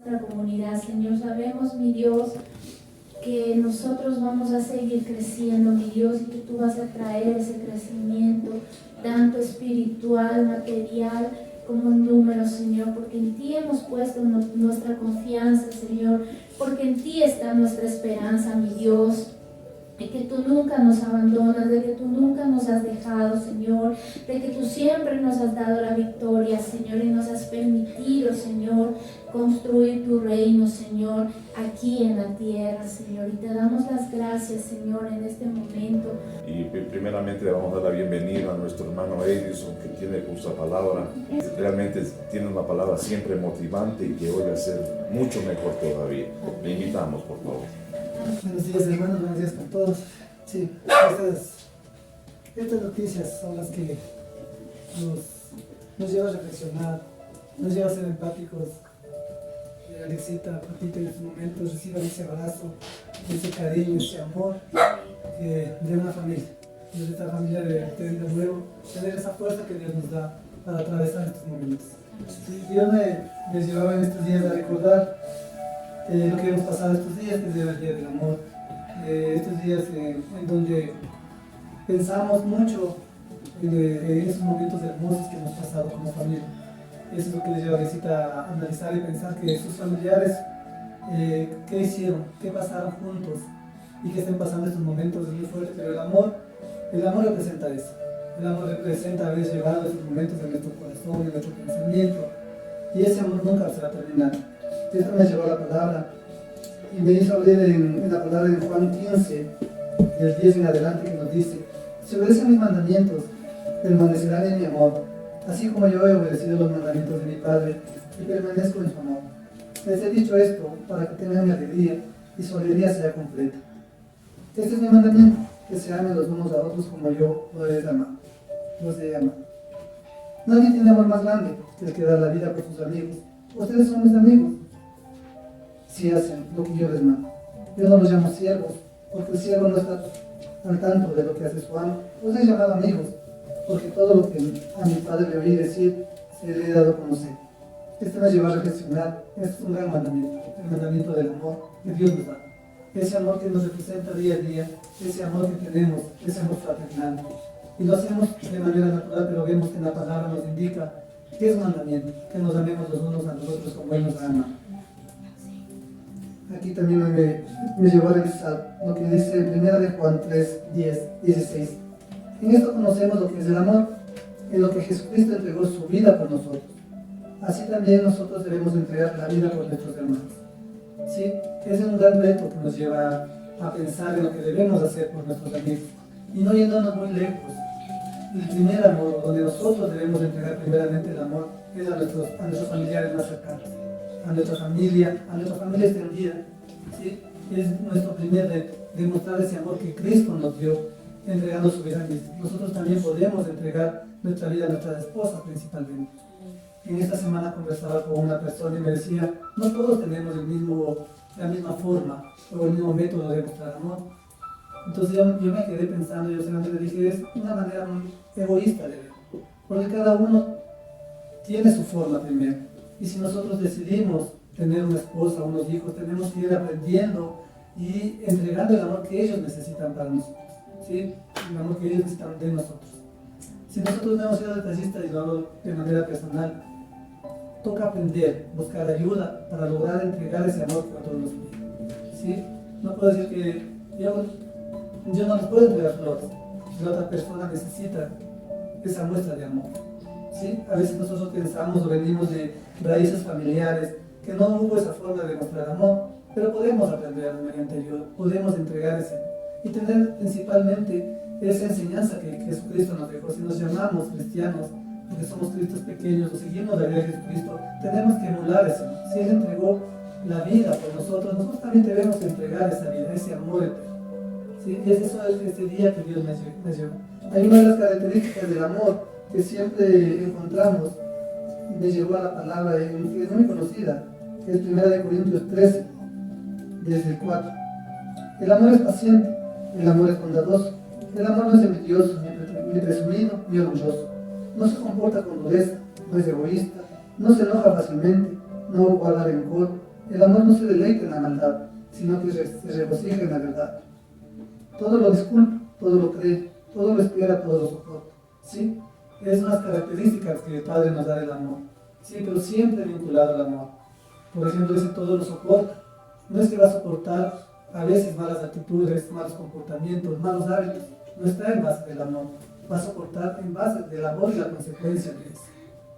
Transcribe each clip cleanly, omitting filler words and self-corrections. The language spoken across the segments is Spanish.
Nuestra comunidad, Señor, sabemos, mi Dios, que nosotros vamos a seguir creciendo, mi Dios, y que tú vas a traer ese crecimiento, tanto espiritual, material, como en número, Señor, porque en ti hemos puesto nuestra confianza, Señor, porque en ti está nuestra esperanza, mi Dios. De que tú nunca nos abandonas, de que tú nunca nos has dejado, Señor, de que tú siempre nos has dado la victoria, Señor, y nos has permitido, Señor, construir tu reino, Señor, aquí en la tierra, Señor. Y te damos las gracias, Señor, en este momento. Y primeramente le vamos a dar la bienvenida a nuestro hermano Edison, que tiene justa palabra. Realmente tiene una palabra siempre motivante y que hoy va a ser mucho mejor todavía. Le invitamos, por favor. Buenos días, hermanos, buenos días con todos. Sí, estas noticias son las que nos llevan a reflexionar, nos llevan a ser empáticos. Alexita, Patita, en estos momentos reciban ese abrazo, ese cariño, ese amor de una familia. De esta familia de nuevo, tener esa fuerza que Dios nos da para atravesar estos momentos. Dios me llevaba en estos días a recordar lo que hemos pasado estos días, que es el Día del Amor, estos días en donde pensamos mucho en esos momentos hermosos que hemos pasado como familia. Eso es lo que les lleva a Alexita a analizar y pensar que sus familiares, qué hicieron, qué pasaron juntos y que estén pasando estos momentos es muy fuerte, pero el amor representa eso. El amor representa haber llevado esos momentos en nuestro corazón, en nuestro pensamiento, y ese amor nunca se va a terminar. Esto me llevó a la palabra y me hizo leer en la palabra de Juan 15, del 10 en adelante, que nos dice: si obedecen mis mandamientos, permanecerán en mi amor, así como yo he obedecido los mandamientos de mi Padre y permanezco en su amor. Les he dicho esto para que tengan mi alegría y su alegría sea completa. Este es mi mandamiento, que se amen los unos a otros como yo los he amado. Nadie tiene amor más grande que el que da la vida por sus amigos. Ustedes son mis amigos si hacen lo que yo les mando. Yo no los llamo siervos, porque el siervo no está al tanto de lo que hace su amo. Los he llamado amigos, porque todo lo que a mi Padre le oí decir, se le he dado a conocer. Esto me lleva a reflexionar. Este es un gran mandamiento, el mandamiento del amor que Dios nos da. Ese amor que nos representa día a día, ese amor que tenemos, ese amor fraternal. Y lo hacemos de manera natural, pero vemos que la palabra nos indica que es un mandamiento, que nos amemos los unos a los otros como Él nos ama. Aquí también me llevó a revisar lo que dice 1 de Juan 3, 10, 16. En esto conocemos lo que es el amor, en lo que Jesucristo entregó su vida por nosotros. Así también nosotros debemos entregar la vida por nuestros hermanos. Sí, ese es un gran reto que nos lleva a pensar en lo que debemos hacer por nuestros amigos. Y no yéndonos muy lejos. El primer amor, donde nosotros debemos entregar primeramente el amor, es a nuestros familiares más cercanos, a nuestra familia extendida. ¿Sí? Es nuestro primer reto, demostrar ese amor que Cristo nos dio, entregando su vida a Cristo. Nosotros también podemos entregar nuestra vida a nuestras esposas principalmente. En esta semana conversaba con una persona y me decía, no todos tenemos la misma forma o el mismo método de mostrar amor. Entonces yo me quedé pensando, yo solamente le dije, es una manera muy egoísta de ver, porque cada uno tiene su forma primero. Y si nosotros decidimos tener una esposa, unos hijos, tenemos que ir aprendiendo y entregando el amor que ellos necesitan para nosotros, ¿sí? El amor que ellos necesitan de nosotros. Si nosotros no hemos sido detallistas, y lo hago de manera personal, toca aprender, buscar ayuda para lograr entregar ese amor que otros nos piden, ¿sí? No puedo decir que yo no les puedo entregar flores, la otra persona necesita esa muestra de amor, ¿sí? A veces nosotros pensamos o venimos de raíces familiares que no hubo esa forma de mostrar amor, pero podemos aprender mediante ayuda, podemos entregar ese y tener principalmente esa enseñanza que Jesucristo nos dejó. Si nos llamamos cristianos, porque somos cristos pequeños o seguimos la vida de Jesucristo, tenemos que emular eso. Si Él entregó la vida por nosotros, nosotros también debemos entregar esa vida, ese amor eterno. ¿Sí? Y es eso este día que Dios me llevó. Hay una de las características del amor que siempre encontramos, me llevó a la palabra que es muy conocida, que es 1 Corintios 13, desde el 4. El amor es paciente, el amor es bondadoso, el amor no es envidioso, ni presumido, ni orgulloso. No se comporta con dureza, no es egoísta, no se enoja fácilmente, no guarda rencor, El amor no se deleita en la maldad, sino que se regocija en la verdad. Todo lo disculpa, todo lo cree, todo lo espera, todo lo soporta. ¿Sí? Es unas características que el Padre nos da del amor. Sí, pero siempre vinculado al amor. Por ejemplo, ese todo lo soporta. No es que va a soportar a veces malas actitudes, malos comportamientos, malos hábitos. No está en base del amor. Va a soportar en base del amor y la consecuencia de eso.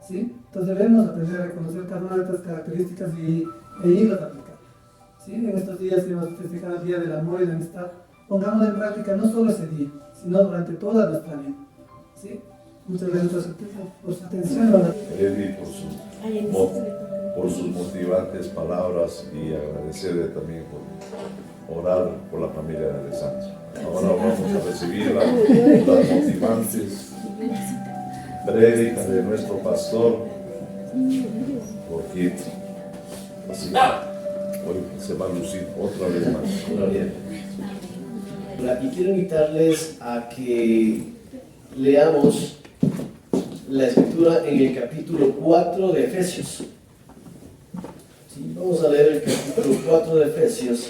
¿Sí? Entonces debemos aprender a reconocer cada una de estas características e irlas a aplicar. ¿Sí? En estos días que hemos festejado el Día del Amor y la Amistad, pongamos en práctica no solo ese día, sino durante toda nuestra vida. ¿Sí? Muchas gracias por su atención. Eddie, por sus motivantes palabras y agradecerle también por orar por la familia de Alessandro. Ahora vamos a recibir las motivantes prédicas de nuestro pastor, porque así hoy se va a lucir otra vez más. Gloria. Y quiero invitarles a que leamos la escritura en el capítulo 4 de Efesios. Sí, vamos a leer el capítulo 4 de Efesios.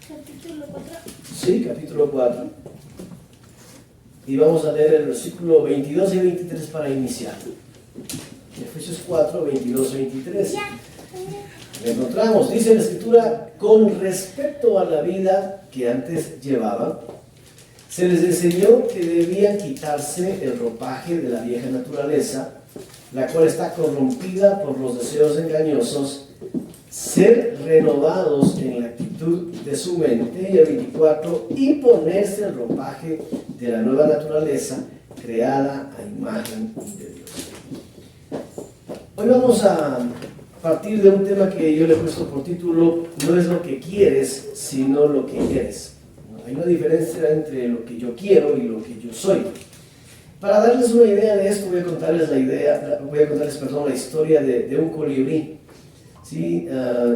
Capítulo 4. Sí, capítulo 4. Y vamos a leer el versículo 22 y 23 para iniciar. Efesios 4, 22 y 23. Encontramos, dice la escritura, con respecto a la vida que antes llevaban, se les enseñó que debían quitarse el ropaje de la vieja naturaleza, la cual está corrompida por los deseos engañosos, ser renovados en la actitud de su mente, y el 24, y ponerse el ropaje de la nueva naturaleza, creada a imagen de Dios. Hoy vamos a partir de un tema que yo le he puesto por título, no es lo que quieres, sino lo que eres. Hay una diferencia entre lo que yo quiero y lo que yo soy. Para darles una idea de esto, voy a contarles la historia de un colibrí. ¿Sí?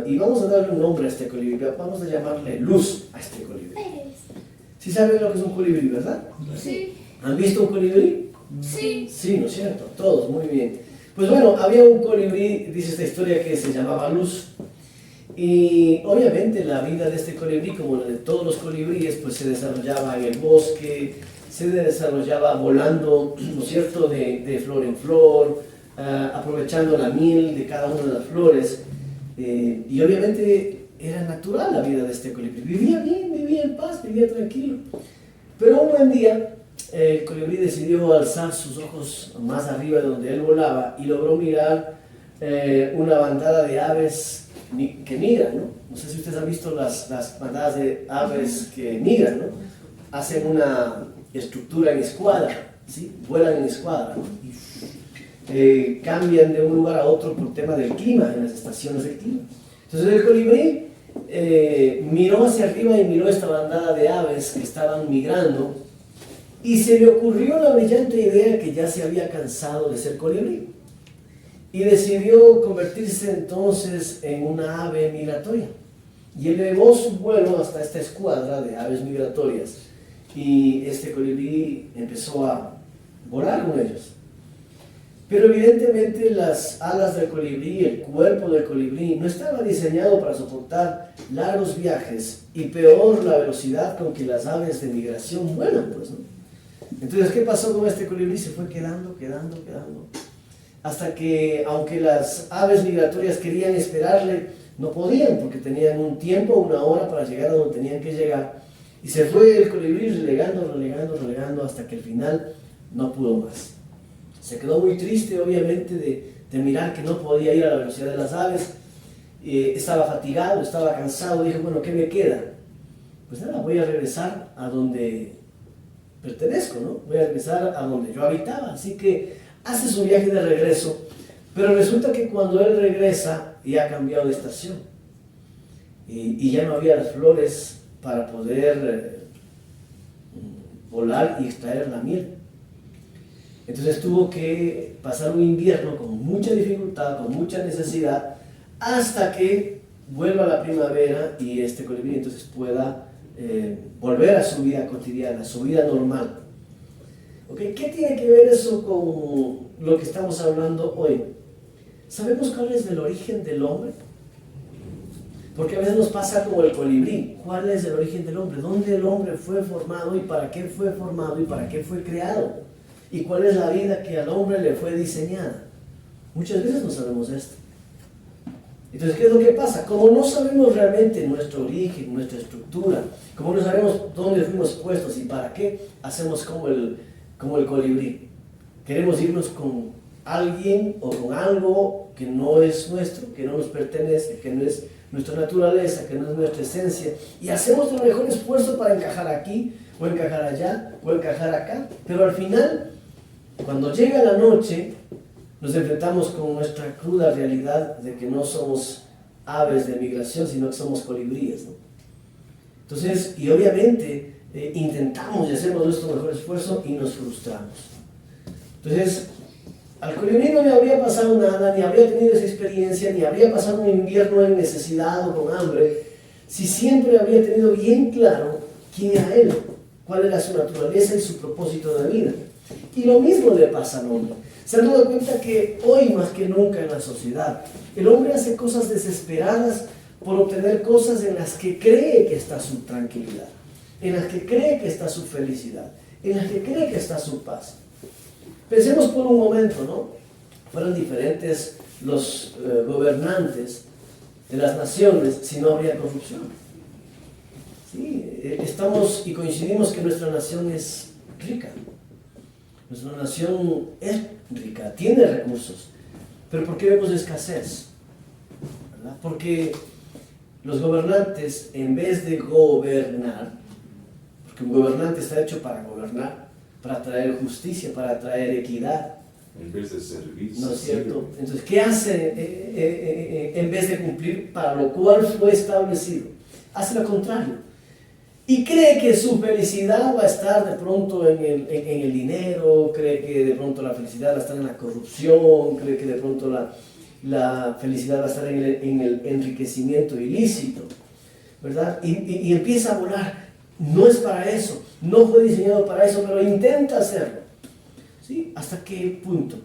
Y vamos a darle un nombre a este colibrí, vamos a llamarle Luz a este colibrí. ¿Sí saben lo que es un colibrí, verdad? Sí. ¿Han visto un colibrí? Sí. Sí, ¿no es cierto? Todos, muy bien. Pues bueno, había un colibrí, dice esta historia, que se llamaba Luz. Y obviamente la vida de este colibrí, como la de todos los colibríes, pues se desarrollaba en el bosque, se desarrollaba volando, ¿no es cierto?, de flor en flor, aprovechando la miel de cada una de las flores. Y obviamente era natural la vida de este colibrí. Vivía bien, vivía en paz, vivía tranquilo. Pero un buen día, el colibrí decidió alzar sus ojos más arriba de donde él volaba y logró mirar una bandada de aves que migran, ¿no? No sé si ustedes han visto las bandadas de aves que migran, ¿no? Hacen una estructura en escuadra, ¿sí? Vuelan en escuadra, ¿no? Y cambian de un lugar a otro por tema del clima, en las estaciones del clima. Entonces el colibrí miró hacia arriba y miró esta bandada de aves que estaban migrando, y se le ocurrió la brillante idea que ya se había cansado de ser colibrí y decidió convertirse entonces en una ave migratoria, y elevó su vuelo hasta esta escuadra de aves migratorias, y este colibrí empezó a volar con ellos. Pero evidentemente las alas del colibrí, el cuerpo del colibrí, no estaba diseñado para soportar largos viajes, y peor la velocidad con que las aves de migración vuelan, pues, ¿no? Entonces, ¿qué pasó con este colibrí? Se fue quedando, hasta que, aunque las aves migratorias querían esperarle, no podían, porque tenían un tiempo, una hora para llegar a donde tenían que llegar, y se fue el colibrí relegando, hasta que al final no pudo más. Se quedó muy triste, obviamente, de mirar que no podía ir a la velocidad de las aves. Estaba fatigado, estaba cansado, dijo, bueno, ¿qué me queda? Pues nada, voy a regresar a donde pertenezco, ¿no? Voy a regresar a donde yo habitaba. Así que hace su viaje de regreso, pero resulta que cuando él regresa ya ha cambiado de estación, y ya no había las flores para poder volar y extraer la miel. Entonces tuvo que pasar un invierno con mucha dificultad, con mucha necesidad, hasta que vuelva la primavera y este colibrí entonces pueda volver a su vida cotidiana, a su vida normal. ¿Okay? ¿Qué tiene que ver eso con lo que estamos hablando hoy? ¿Sabemos cuál es el origen del hombre? Porque a veces nos pasa como el colibrí. ¿Cuál es el origen del hombre? ¿Dónde el hombre fue formado y para qué fue formado y para qué fue creado? ¿Y cuál es la vida que al hombre le fue diseñada? Muchas veces no sabemos esto. Entonces, ¿qué es lo que pasa? Como no sabemos realmente nuestro origen, nuestra estructura, como no sabemos dónde fuimos puestos y para qué, hacemos como el colibrí. Queremos irnos con alguien o con algo que no es nuestro, que no nos pertenece, que no es nuestra naturaleza, que no es nuestra esencia, y hacemos el mejor esfuerzo para encajar aquí, o encajar allá, o encajar acá, pero al final, cuando llega la noche, nos enfrentamos con nuestra cruda realidad de que no somos aves de migración, sino que somos colibríes, ¿no? Entonces, y obviamente intentamos y hacemos nuestro mejor esfuerzo y nos frustramos. Entonces, al colibrí no le habría pasado nada, ni habría tenido esa experiencia, ni habría pasado un invierno en necesidad o con hambre, si siempre habría tenido bien claro quién era él, cuál era su naturaleza y su propósito de vida. Y lo mismo le pasa al hombre. Se han dado cuenta que hoy más que nunca en la sociedad, el hombre hace cosas desesperadas por obtener cosas en las que cree que está su tranquilidad, en las que cree que está su felicidad, en las que cree que está su paz. Pensemos por un momento, ¿no? Fueran diferentes los gobernantes de las naciones si no habría corrupción. Sí, estamos y coincidimos que nuestra nación es rica. Nuestra nación es rica, tiene recursos. Pero ¿por qué vemos escasez? ¿Verdad? Porque los gobernantes, en vez de gobernar, porque un gobernante está hecho para gobernar, para traer justicia, para traer equidad. En vez de servir. ¿No es cierto? Entonces, ¿qué hace en vez de cumplir para lo cual fue establecido? Hace lo contrario. Y cree que su felicidad va a estar de pronto en el dinero, cree que de pronto la felicidad va a estar en la corrupción, cree que de pronto la felicidad va a estar en el enriquecimiento ilícito, ¿verdad? Y empieza a volar. No es para eso, no fue diseñado para eso, pero intenta hacerlo. ¿Sí? ¿Hasta qué punto?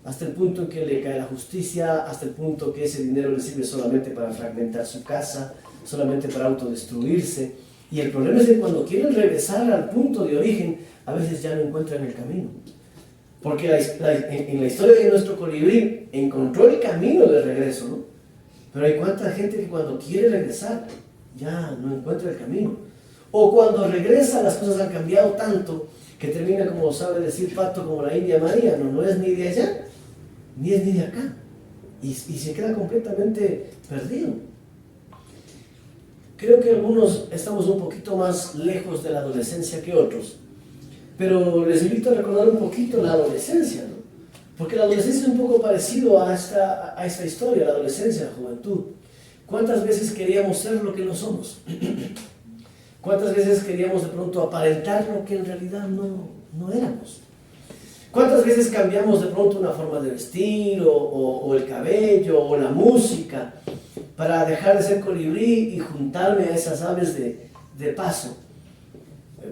Hasta el punto en que le cae la justicia, hasta el punto que ese dinero le sirve solamente para fragmentar su casa, solamente para autodestruirse. Y el problema es que cuando quieren regresar al punto de origen, a veces ya no encuentran el camino. Porque en la historia de nuestro colibrí encontró el camino de regreso, ¿no? Pero hay cuánta gente que cuando quiere regresar ya no encuentra el camino. O cuando regresa las cosas han cambiado tanto que termina, como sabe decir Pato, como la India María, no es ni de allá, ni es ni de acá. Y se queda completamente perdido. Creo que algunos estamos un poquito más lejos de la adolescencia que otros, pero les invito a recordar un poquito la adolescencia, ¿no? Porque la adolescencia es un poco parecido a esta historia, la adolescencia, la juventud. ¿Cuántas veces queríamos ser lo que no somos? ¿Cuántas veces queríamos de pronto aparentar lo que en realidad no éramos? ¿Cuántas veces cambiamos de pronto una forma de vestir o el cabello o la música para dejar de ser colibrí y juntarme a esas aves de paso?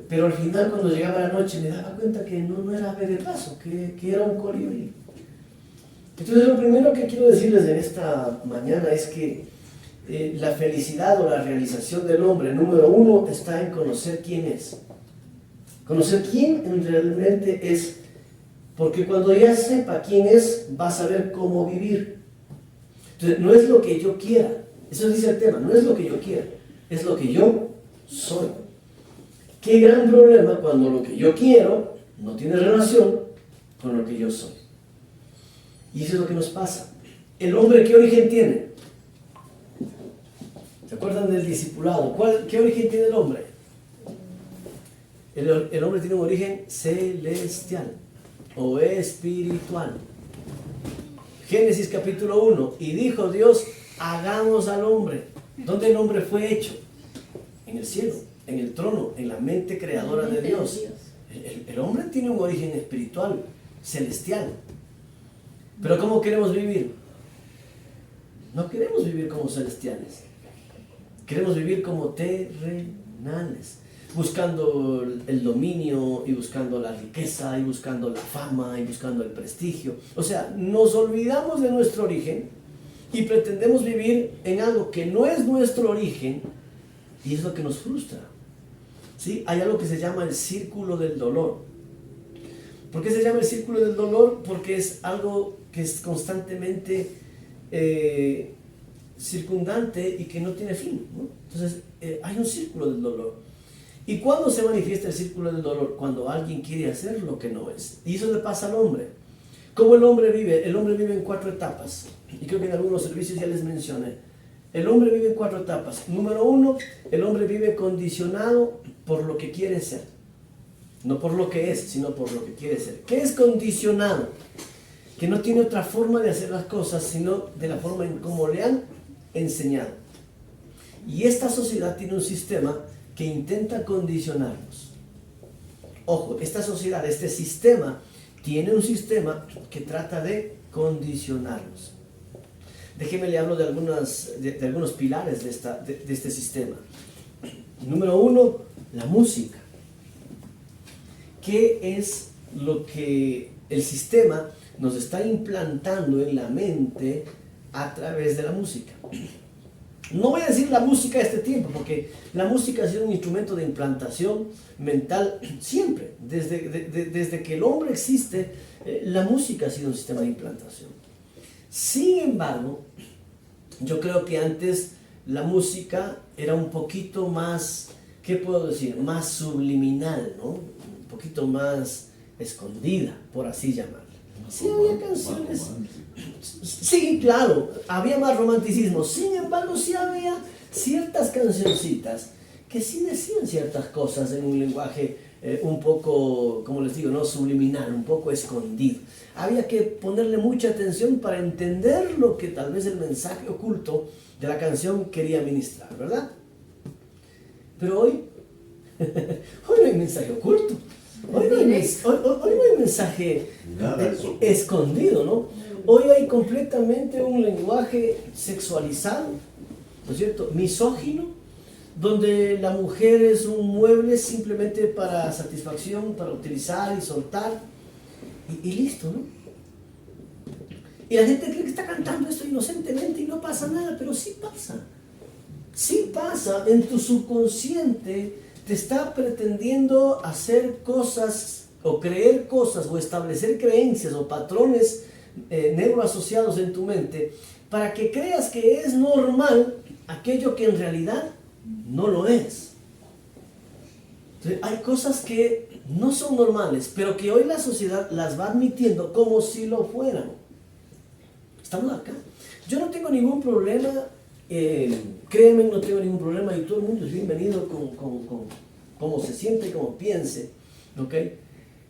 Pero al final, cuando llegaba la noche, me daba cuenta que no era ave de paso, que era un colibrí. Entonces, lo primero que quiero decirles en esta mañana es que la felicidad o la realización del hombre, número uno, está en conocer quién es. Conocer quién realmente es. Porque cuando ya sepa quién es, va a saber cómo vivir. Entonces, no es lo que yo quiera. Eso dice el tema, no es lo que yo quiera, es lo que yo soy. Qué gran problema cuando lo que yo quiero no tiene relación con lo que yo soy. Y eso es lo que nos pasa. ¿El hombre qué origen tiene? ¿Se acuerdan del discipulado? ¿Qué origen tiene el hombre? El hombre tiene un origen celestial o espiritual. Génesis capítulo 1. Y dijo Dios, hagamos al hombre. ¿Dónde el hombre fue hecho? En el cielo, en el trono, en la mente creadora de Dios. El hombre tiene un origen espiritual, celestial. Pero ¿cómo queremos vivir? No queremos vivir como celestiales. Queremos vivir como terrenales, buscando el dominio y buscando la riqueza y buscando la fama y buscando el prestigio. O sea, nos olvidamos de nuestro origen y pretendemos vivir en algo que no es nuestro origen y es lo que nos frustra. ¿Sí? Hay algo que se llama el círculo del dolor. ¿Por qué se llama el círculo del dolor? Porque es algo que es constantemente circundante y que no tiene fin, ¿no? Entonces hay un círculo del dolor. ¿Y cuándo se manifiesta el círculo del dolor? Cuando alguien quiere hacer lo que no es. Y eso le pasa al hombre. ¿Cómo el hombre vive? El hombre vive en 4 etapas. Y creo que en algunos servicios ya les mencioné. El hombre vive en 4 etapas. Número 1, el hombre vive condicionado por lo que quiere ser. No por lo que es, sino por lo que quiere ser. ¿Qué es condicionado? Que no tiene otra forma de hacer las cosas, sino de la forma en cómo le han enseñado. Y esta sociedad tiene un sistema que intenta condicionarnos. Ojo, esta sociedad, este sistema, tiene un sistema que trata de condicionarnos. Déjeme le hablo de algunos pilares de este sistema. Número 1, la música. ¿Qué es lo que el sistema nos está implantando en la mente a través de la música? No voy a decir la música de este tiempo, porque la música ha sido un instrumento de implantación mental siempre. Desde que el hombre existe, la música ha sido un sistema de implantación. Sin embargo, yo creo que antes la música era un poquito más, ¿qué puedo decir? Más subliminal, ¿no? Un poquito más escondida, por así llamarla. Sí había canciones, sí, claro, había más romanticismo. Sin embargo, sí había ciertas cancioncitas que sí decían ciertas cosas en un lenguaje un poco, como les digo, no subliminal, un poco escondido. Había que ponerle mucha atención para entender lo que tal vez el mensaje oculto de la canción quería ministrar, ¿verdad? Pero hoy no hay mensaje oculto. Hoy no hay mensaje escondido, ¿no? Hoy hay completamente un lenguaje sexualizado, ¿no es cierto? Misógino, donde la mujer es un mueble simplemente para satisfacción, para utilizar y soltar, y listo, ¿no? Y la gente cree que está cantando esto inocentemente y no pasa nada, pero sí pasa. Sí pasa, en tu subconsciente te está pretendiendo hacer cosas o creer cosas o establecer creencias o patrones neuroasociados en tu mente para que creas que es normal aquello que en realidad no lo es. Entonces, hay cosas que no son normales, pero que hoy la sociedad las va admitiendo como si lo fueran. Estamos acá. Yo no tengo ningún problema. Créeme, no tengo ningún problema y todo el mundo es bienvenido con cómo se siente, como piense, ¿ok?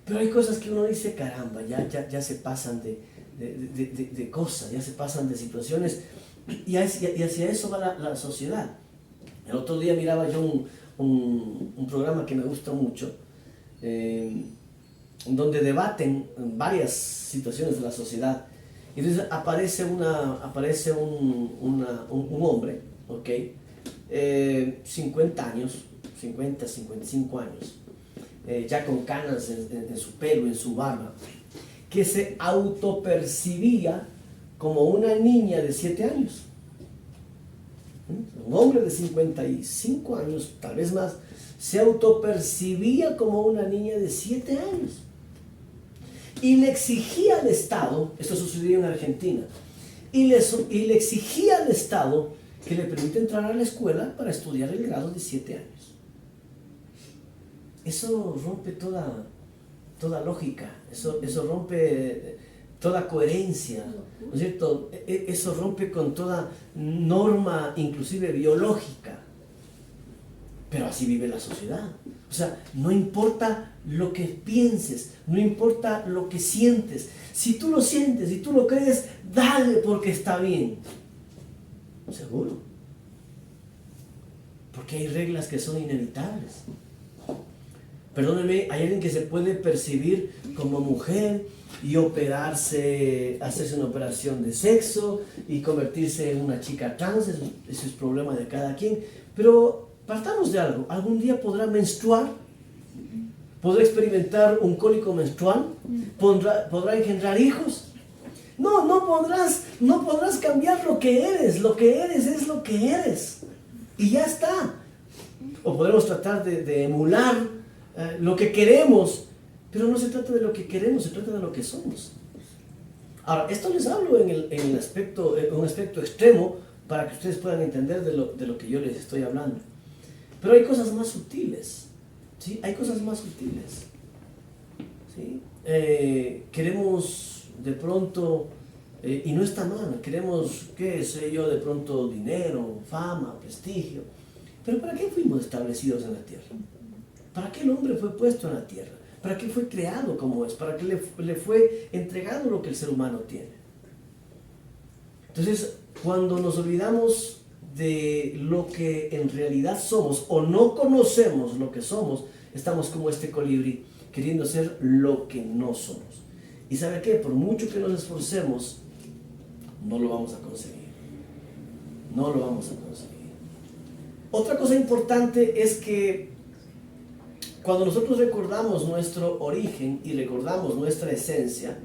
Pero hay cosas que uno dice, caramba, ya se pasan de cosas, ya se pasan de situaciones y hacia eso va la sociedad. El otro día miraba yo un programa que me gusta mucho, donde debaten varias situaciones de la sociedad. Y entonces aparece un hombre, ¿ok? 50 años, 50, 55 años, ya con canas en su pelo, en su barba, que se autopercibía como una niña de 7 años. Un hombre de 55 años, tal vez más, se autopercibía como una niña de 7 años. Y le exigía al Estado, esto sucedió en Argentina, y le exigía al Estado que le permita entrar a la escuela para estudiar el grado de 7 años. Eso rompe toda lógica, eso rompe toda coherencia, ¿no es cierto? Eso rompe con toda norma, inclusive biológica. Pero así vive la sociedad. O sea, no importa lo que pienses, no importa lo que sientes. Si tú lo sientes, si tú lo crees, dale porque está bien. Seguro. Porque hay reglas que son inevitables. Perdónenme, hay alguien que se puede percibir como mujer y hacerse una operación de sexo y convertirse en una chica trans, eso es problema de cada quien. Pero partamos de algo, algún día podrá menstruar, podrá experimentar un cólico menstrual, podrá engendrar hijos. No podrás cambiar lo que eres. Lo que eres es lo que eres. Y ya está. O podemos tratar de emular lo que queremos, pero no se trata de lo que queremos, se trata de lo que somos. Ahora, esto les hablo en un aspecto extremo para que ustedes puedan entender de lo que yo les estoy hablando. Pero hay cosas más sutiles, ¿sí? Hay cosas más sutiles, ¿sí? Queremos de pronto, y no está mal, queremos, qué sé yo, de pronto dinero, fama, prestigio. Pero ¿para qué fuimos establecidos en la tierra? ¿Para qué el hombre fue puesto en la tierra? ¿Para qué fue creado como es? ¿Para qué le fue entregado lo que el ser humano tiene? Entonces, cuando nos olvidamos de lo que en realidad somos o no conocemos lo que somos, estamos como este colibrí, queriendo ser lo que no somos. ¿Y sabe qué? Por mucho que nos esforcemos, no lo vamos a conseguir. No lo vamos a conseguir. Otra cosa importante es que cuando nosotros recordamos nuestro origen y recordamos nuestra esencia,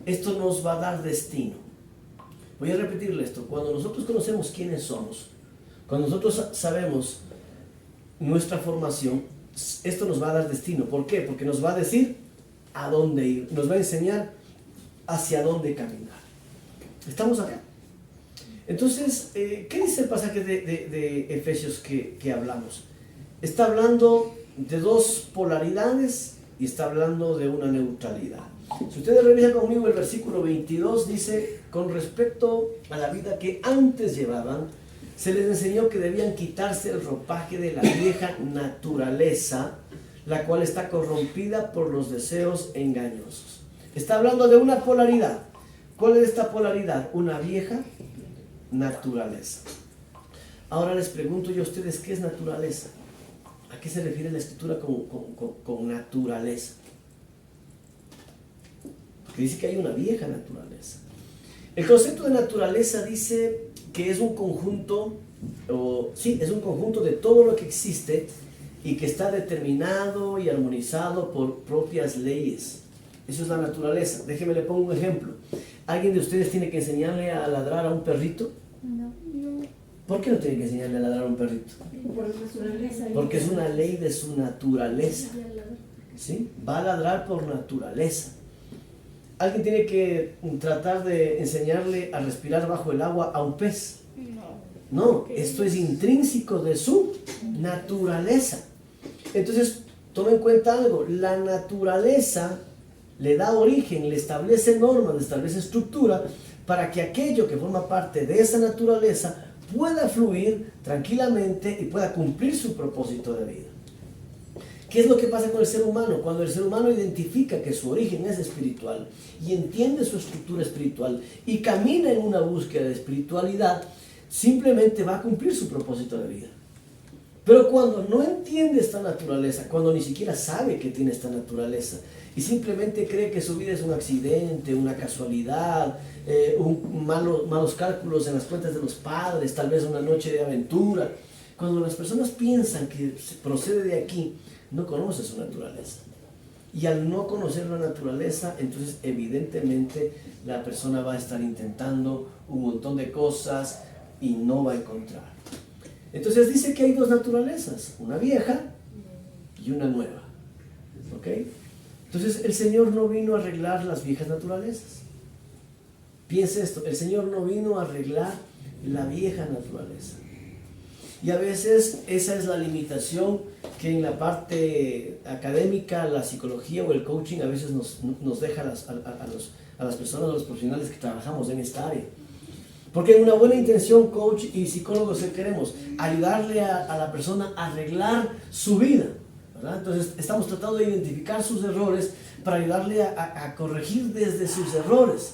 esto nos va a dar destino. Voy a repetirle esto. Cuando nosotros conocemos quiénes somos, cuando nosotros sabemos nuestra formación, esto nos va a dar destino. ¿Por qué? Porque nos va a decir a dónde ir, nos va a enseñar hacia dónde caminar. ¿Estamos acá? Entonces, ¿qué dice el pasaje de Efesios que hablamos? Está hablando de dos polaridades y está hablando de una neutralidad. Si ustedes revisan conmigo el versículo 22, dice: con respecto a la vida que antes llevaban, se les enseñó que debían quitarse el ropaje de la vieja naturaleza, la cual está corrompida por los deseos engañosos. Está hablando de una polaridad. ¿Cuál es esta polaridad? Una vieja naturaleza. Ahora les pregunto yo a ustedes, ¿qué es naturaleza? ¿A qué se refiere la escritura con naturaleza? Porque dice que hay una vieja naturaleza. El concepto de naturaleza dice que es un conjunto, es un conjunto de todo lo que existe y que está determinado y armonizado por propias leyes. Eso es la naturaleza. Déjenme le pongo un ejemplo. ¿Alguien de ustedes tiene que enseñarle a ladrar a un perrito? No. ¿Por qué no tiene que enseñarle a ladrar a un perrito? Por naturaleza. Porque es una ley de su naturaleza. ¿Sí? Va a ladrar por naturaleza. ¿Alguien tiene que tratar de enseñarle a respirar bajo el agua a un pez? No, esto es intrínseco de su naturaleza. Entonces, toma en cuenta algo. La naturaleza le da origen, le establece normas, le establece estructura para que aquello que forma parte de esa naturaleza pueda fluir tranquilamente y pueda cumplir su propósito de vida. ¿Qué es lo que pasa con el ser humano? Cuando el ser humano identifica que su origen es espiritual y entiende su estructura espiritual y camina en una búsqueda de espiritualidad, simplemente va a cumplir su propósito de vida. Pero cuando no entiende esta naturaleza, cuando ni siquiera sabe que tiene esta naturaleza y simplemente cree que su vida es un accidente, una casualidad, malos cálculos en las cuentas de los padres, tal vez una noche de aventura, cuando las personas piensan que procede de aquí, no conoce su naturaleza. Y al no conocer la naturaleza, entonces evidentemente la persona va a estar intentando un montón de cosas y no va a encontrar. Entonces dice que hay dos naturalezas, una vieja y una nueva. ¿Ok? Entonces el Señor no vino a arreglar las viejas naturalezas. Piense esto, el Señor no vino a arreglar la vieja naturaleza. Y a veces esa es la limitación que en la parte académica, la psicología o el coaching a veces nos deja a las personas, a los profesionales que trabajamos en esta área. Porque en una buena intención, coach y psicólogos, queremos ayudarle a la persona a arreglar su vida, ¿verdad? Entonces estamos tratando de identificar sus errores para ayudarle a corregir desde sus errores,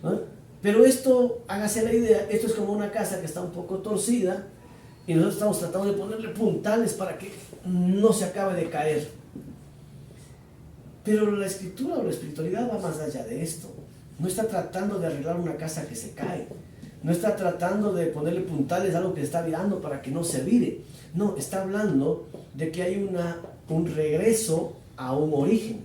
¿no? Pero esto, hágase la idea, esto es como una casa que está un poco torcida y nosotros estamos tratando de ponerle puntales para que no se acabe de caer. Pero la escritura o la espiritualidad va más allá de esto. No está tratando de arreglar una casa que se cae. No está tratando de ponerle puntales a algo que está virando para que no se vire. No, está hablando de que hay un regreso a un origen.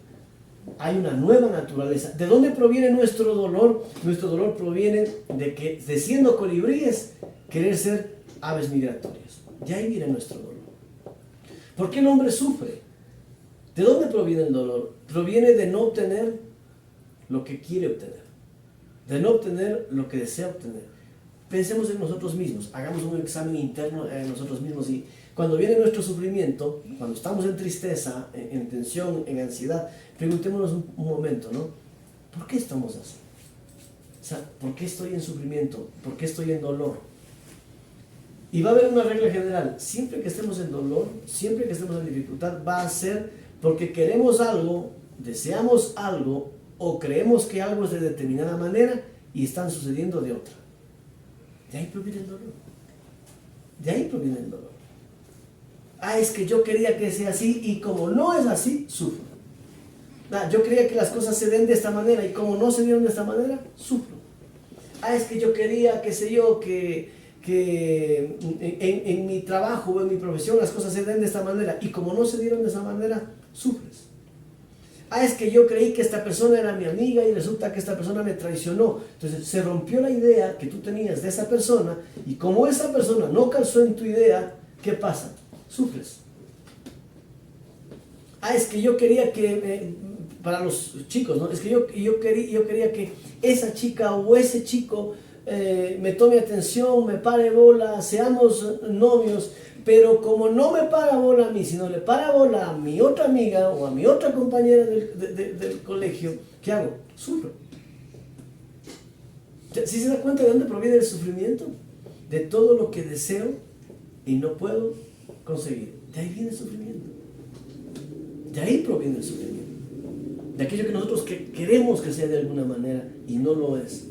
hay una nueva naturaleza. ¿De dónde proviene nuestro dolor? Nuestro dolor proviene de siendo colibríes, querer ser aves migratorias. De ahí viene nuestro dolor. ¿Por qué el hombre sufre? ¿De dónde proviene el dolor? Proviene de no obtener lo que quiere obtener, de no obtener lo que desea obtener. Pensemos en nosotros mismos, hagamos un examen interno en nosotros mismos, y cuando viene nuestro sufrimiento, cuando estamos en tristeza, en tensión, en ansiedad, preguntémonos un momento, ¿no? ¿Por qué estamos así? O sea, ¿por qué estoy en sufrimiento? ¿Por qué estoy en dolor? Y va a haber una regla general: siempre que estemos en dolor, siempre que estemos en dificultad, va a ser porque queremos algo, deseamos algo, o creemos que algo es de determinada manera y están sucediendo de otra. De ahí proviene el dolor. De ahí proviene el dolor. Es que yo quería que sea así, y como no es así, sufro. Yo quería que las cosas se den de esta manera, y como no se dieron de esta manera, sufro. Es que yo quería, qué sé yo, que en mi trabajo o en mi profesión las cosas se den de esta manera, y como no se dieron de esa manera, sufres. Es que yo creí que esta persona era mi amiga y resulta que esta persona me traicionó. Entonces se rompió la idea que tú tenías de esa persona, y como esa persona no calzó en tu idea, ¿qué pasa? Sufres. Es que yo quería que, para los chicos, ¿no? Es que yo quería que esa chica o ese chico me tome atención, me pare bola, seamos novios, pero como no me para bola a mí, sino le para bola a mi otra amiga o a mi otra compañera del colegio, ¿qué hago? Sufro. ¿Sí se da cuenta de dónde proviene el sufrimiento? De todo lo que deseo y no puedo conseguir. De ahí viene el sufrimiento. De ahí proviene el sufrimiento. De aquello que nosotros queremos que sea de alguna manera y no lo es.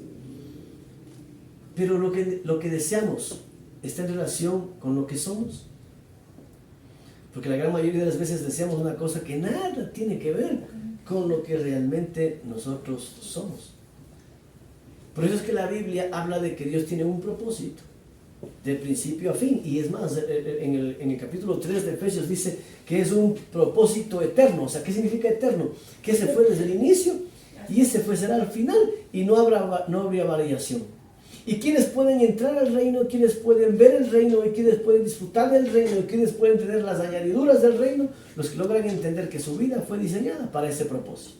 Pero lo que deseamos está en relación con lo que somos. Porque la gran mayoría de las veces deseamos una cosa que nada tiene que ver con lo que realmente nosotros somos. Por eso es que la Biblia habla de que Dios tiene un propósito, de principio a fin. Y es más, en el capítulo 3 de Efesios dice que es un propósito eterno. O sea, ¿qué significa eterno? Que ese fue desde el inicio y ese será al final, y no habría variación. ¿Y quiénes pueden entrar al reino? ¿Quiénes pueden ver el reino? ¿Y quiénes pueden disfrutar del reino? ¿Y quiénes pueden tener las añadiduras del reino? Los que logran entender que su vida fue diseñada para ese propósito.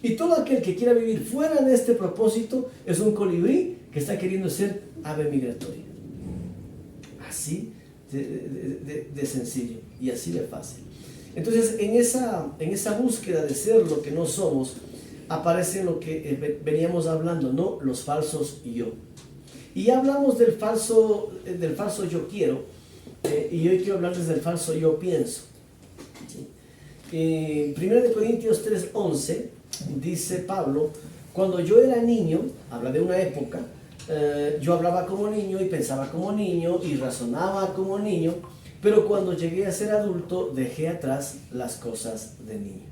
Y todo aquel que quiera vivir fuera de este propósito es un colibrí que está queriendo ser ave migratoria. Así de sencillo y así de fácil. Entonces, en esa búsqueda de ser lo que no somos, aparece lo que veníamos hablando, ¿no? Los falsos yo. Y hablamos del falso yo quiero, y hoy quiero hablarles del falso yo pienso. ¿Sí? 1 Corintios 3:11 dice Pablo: cuando yo era niño, habla de una época, yo hablaba como niño y pensaba como niño y razonaba como niño, pero cuando llegué a ser adulto dejé atrás las cosas de niño.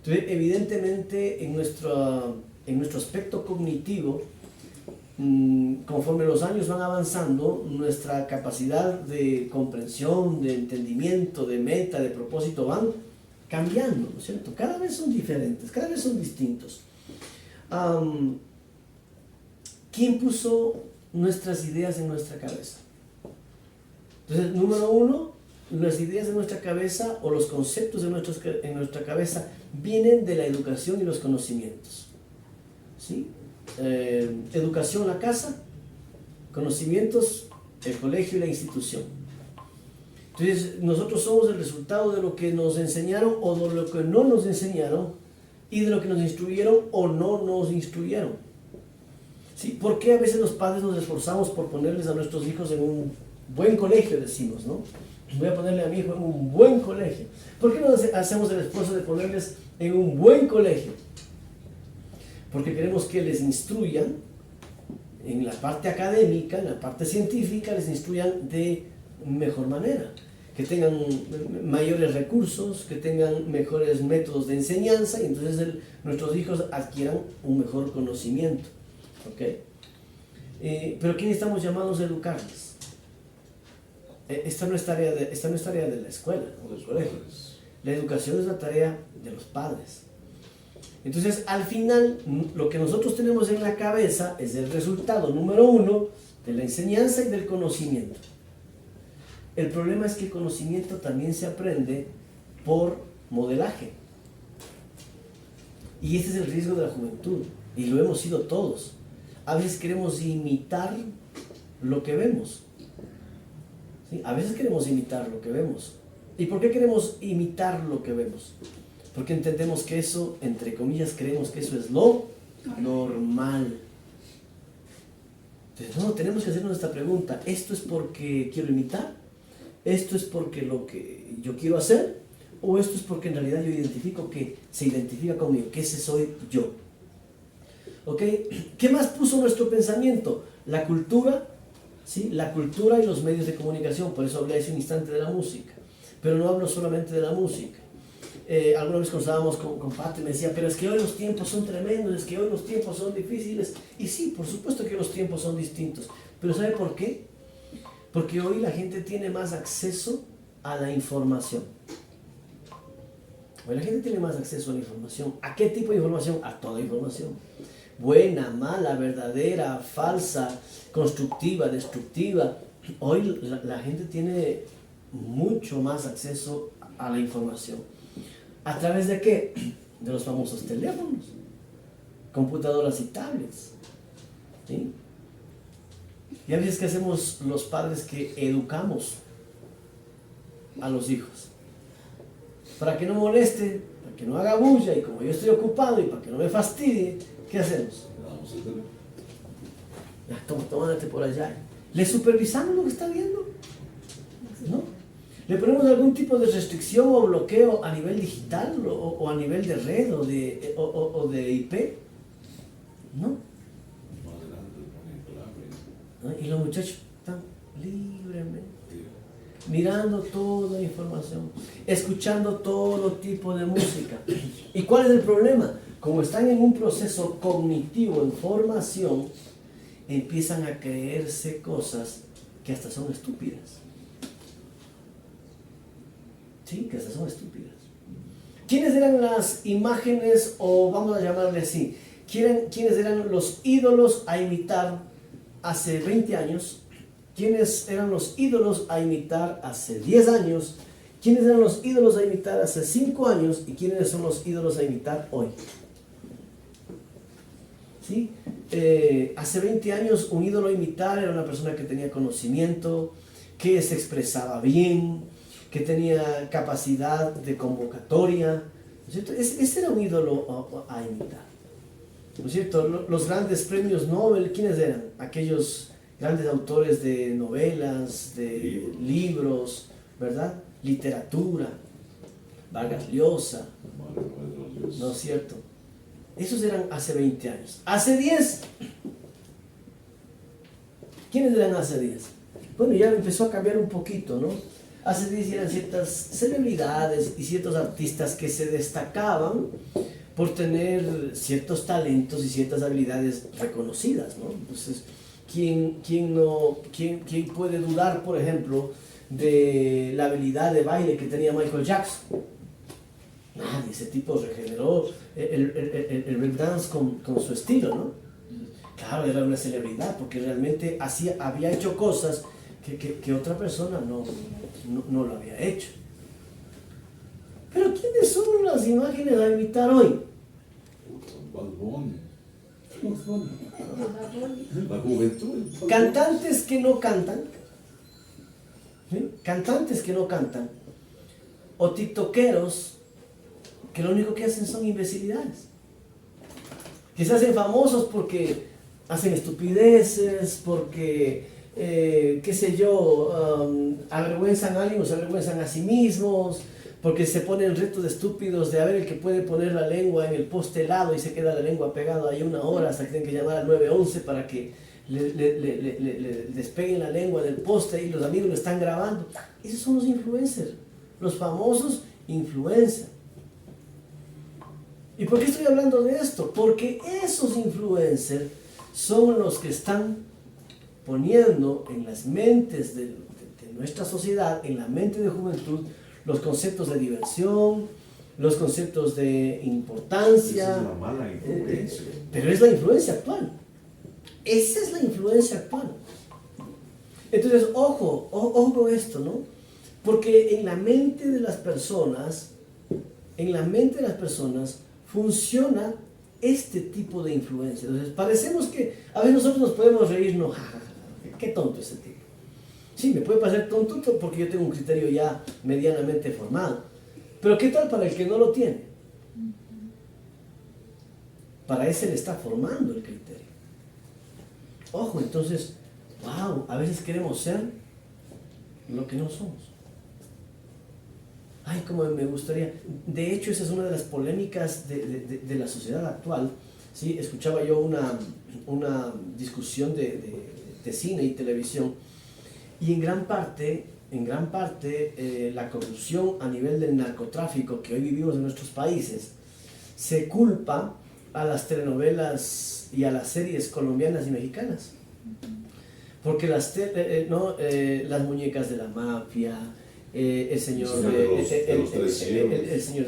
Entonces, evidentemente, en nuestro aspecto cognitivo, conforme los años van avanzando, nuestra capacidad de comprensión, de entendimiento, de meta, de propósito van cambiando, ¿no es cierto? Cada vez son diferentes, cada vez son distintos. ¿Quién puso nuestras ideas en nuestra cabeza? Entonces, número uno, las ideas de nuestra cabeza o los conceptos en nuestra cabeza vienen de la educación y los conocimientos. ¿Sí? Educación, la casa; conocimientos, el colegio y la institución. Entonces, nosotros somos el resultado de lo que nos enseñaron o de lo que no nos enseñaron, y de lo que nos instruyeron o no nos instruyeron. ¿Sí? ¿Por qué a veces los padres nos esforzamos por ponerles a nuestros hijos en un buen colegio, decimos, ¿no? Voy a ponerle a mi hijo en un buen colegio. ¿Por qué no hacemos el esfuerzo de ponerles en un buen colegio? Porque queremos que les instruyan en la parte académica, en la parte científica, les instruyan de mejor manera, que tengan mayores recursos, que tengan mejores métodos de enseñanza, y entonces nuestros hijos adquieran un mejor conocimiento. ¿Okay? Pero ¿quién estamos llamados a educarles? Esta no es tarea de la escuela o del colegio. La educación es la tarea de los padres. Entonces, al final, lo que nosotros tenemos en la cabeza es el resultado número 1 de la enseñanza y del conocimiento. El problema es que el conocimiento también se aprende por modelaje. Y ese es el riesgo de la juventud, y lo hemos sido todos. A veces queremos imitar lo que vemos. ¿Sí? A veces queremos imitar lo que vemos. ¿Y por qué queremos imitar lo que vemos? Porque entendemos que eso, entre comillas, creemos que eso es lo normal. Entonces, no, tenemos que hacernos esta pregunta. ¿Esto es porque quiero imitar? ¿Esto es porque lo que yo quiero hacer? ¿O esto es porque en realidad yo identifico que se identifica conmigo, que ese soy yo? ¿Ok? ¿Qué más puso nuestro pensamiento? La cultura, ¿sí? La cultura y los medios de comunicación. Por eso hablé hace un instante de la música. Pero no hablo solamente de la música. Alguna vez cuando estábamos con Pati me decía, pero es que hoy los tiempos son tremendos, es que hoy los tiempos son difíciles. Y sí, por supuesto que los tiempos son distintos. Pero ¿sabe por qué? Porque hoy la gente tiene más acceso a la información. Hoy la gente tiene más acceso a la información. ¿A qué tipo de información? A toda información. Buena, mala, verdadera, falsa, constructiva, destructiva. Hoy la gente tiene mucho más acceso a la información. ¿A través de qué? De los famosos teléfonos, computadoras y tablets. ¿Sí? Y a veces que hacemos los padres que educamos a los hijos para que no moleste, para que no haga bulla, y como yo estoy ocupado y para que no me fastidie, ¿qué hacemos? Tómate por allá. ¿Le supervisamos lo que está viendo? ¿No? ¿Le ponemos algún tipo de restricción o bloqueo a nivel digital o a nivel de red o de IP? ¿No? Y los muchachos están libremente mirando toda la información, escuchando todo tipo de música. ¿Y cuál es el problema? Como están en un proceso cognitivo, en formación, empiezan a creerse cosas que hasta son estúpidas. Sí, que hasta son estúpidas. ¿Quiénes eran las imágenes, o vamos a llamarle así, quiénes eran los ídolos a imitar hace 20 años? ¿Quiénes eran los ídolos a imitar hace 10 años? ¿Quiénes eran los ídolos a imitar hace 5 años? ¿Y quiénes son los ídolos a imitar hoy? ¿Sí? Hace 20 años un ídolo a imitar era una persona que tenía conocimiento, que se expresaba bien, que tenía capacidad de convocatoria, ¿no es cierto? Ese era un ídolo a imitar, ¿no es cierto? Los grandes premios Nobel, ¿quiénes eran? Aquellos grandes autores de novelas, de libros, ¿verdad? Literatura, Vargas Llosa, ¿no es cierto? Esos eran hace 20 años. Hace 10, ¿quiénes eran hace 10? Bueno, ya empezó a cambiar un poquito, ¿no? Hace 10 eran ciertas celebridades y ciertos artistas que se destacaban por tener ciertos talentos y ciertas habilidades reconocidas, ¿no? Entonces, ¿quién puede dudar, por ejemplo, de la habilidad de baile que tenía Michael Jackson? Nadie. Ese tipo regeneró el breakdance con su estilo, ¿no? Claro, era una celebridad porque realmente había hecho cosas que otra persona no lo había hecho. Pero ¿quiénes son las imágenes a imitar hoy? La juventud. Cantantes que no cantan, ¿sí? Cantantes que no cantan, o tiktokeros que lo único que hacen son imbecilidades, que se hacen famosos porque hacen estupideces, porque qué sé yo, avergüenzan a alguien o se avergüenzan a sí mismos, porque se ponen retos estúpidos de a ver el que puede poner la lengua en el poste helado y se queda la lengua pegada ahí 1 hora hasta que tienen que llamar al 911 para que le despeguen la lengua del poste y los amigos lo están grabando. Esos son los influencers, los famosos influencers. ¿Y por qué estoy hablando de esto? Porque esos influencers son los que están poniendo en las mentes de nuestra sociedad, en la mente de juventud, los conceptos de diversión, los conceptos de Esa importancia. es la mala influencia. Pero es la influencia actual. Esa es la influencia actual. Entonces, ojo con esto, ¿no? Porque en la mente de las personas, funciona este tipo de influencia. Entonces, parecemos que a veces nosotros nos podemos reír, no, ja, ja, ja, qué tonto ese tipo. Sí, me puede parecer tonto porque yo tengo un criterio ya medianamente formado. Pero ¿qué tal para el que no lo tiene? Para ese le está formando el criterio. Ojo, entonces, wow, a veces queremos ser lo que no somos. Ay, como me gustaría. De hecho, esa es una de las polémicas de la sociedad actual. ¿Sí? Escuchaba yo una discusión de cine y televisión, y en gran parte la corrupción a nivel del narcotráfico que hoy vivimos en nuestros países se culpa a las telenovelas y a las series colombianas y mexicanas. Porque las muñecas de la mafia, el Señor de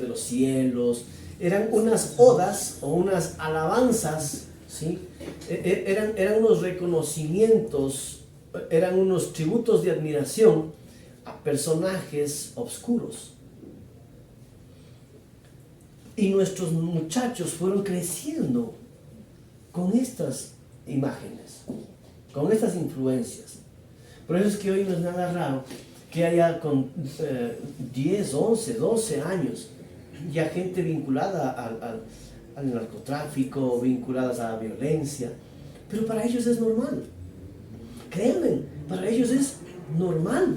los Cielos, eran unas odas o unas alabanzas, ¿sí? Eran unos reconocimientos, eran unos tributos de admiración a personajes oscuros. Y nuestros muchachos fueron creciendo con estas imágenes, con estas influencias. Por eso es que hoy no es nada raro que haya con 10, 11, 12 años ya gente vinculada al narcotráfico, vinculadas a la violencia. Pero para ellos es normal. Créanme, para ellos es normal.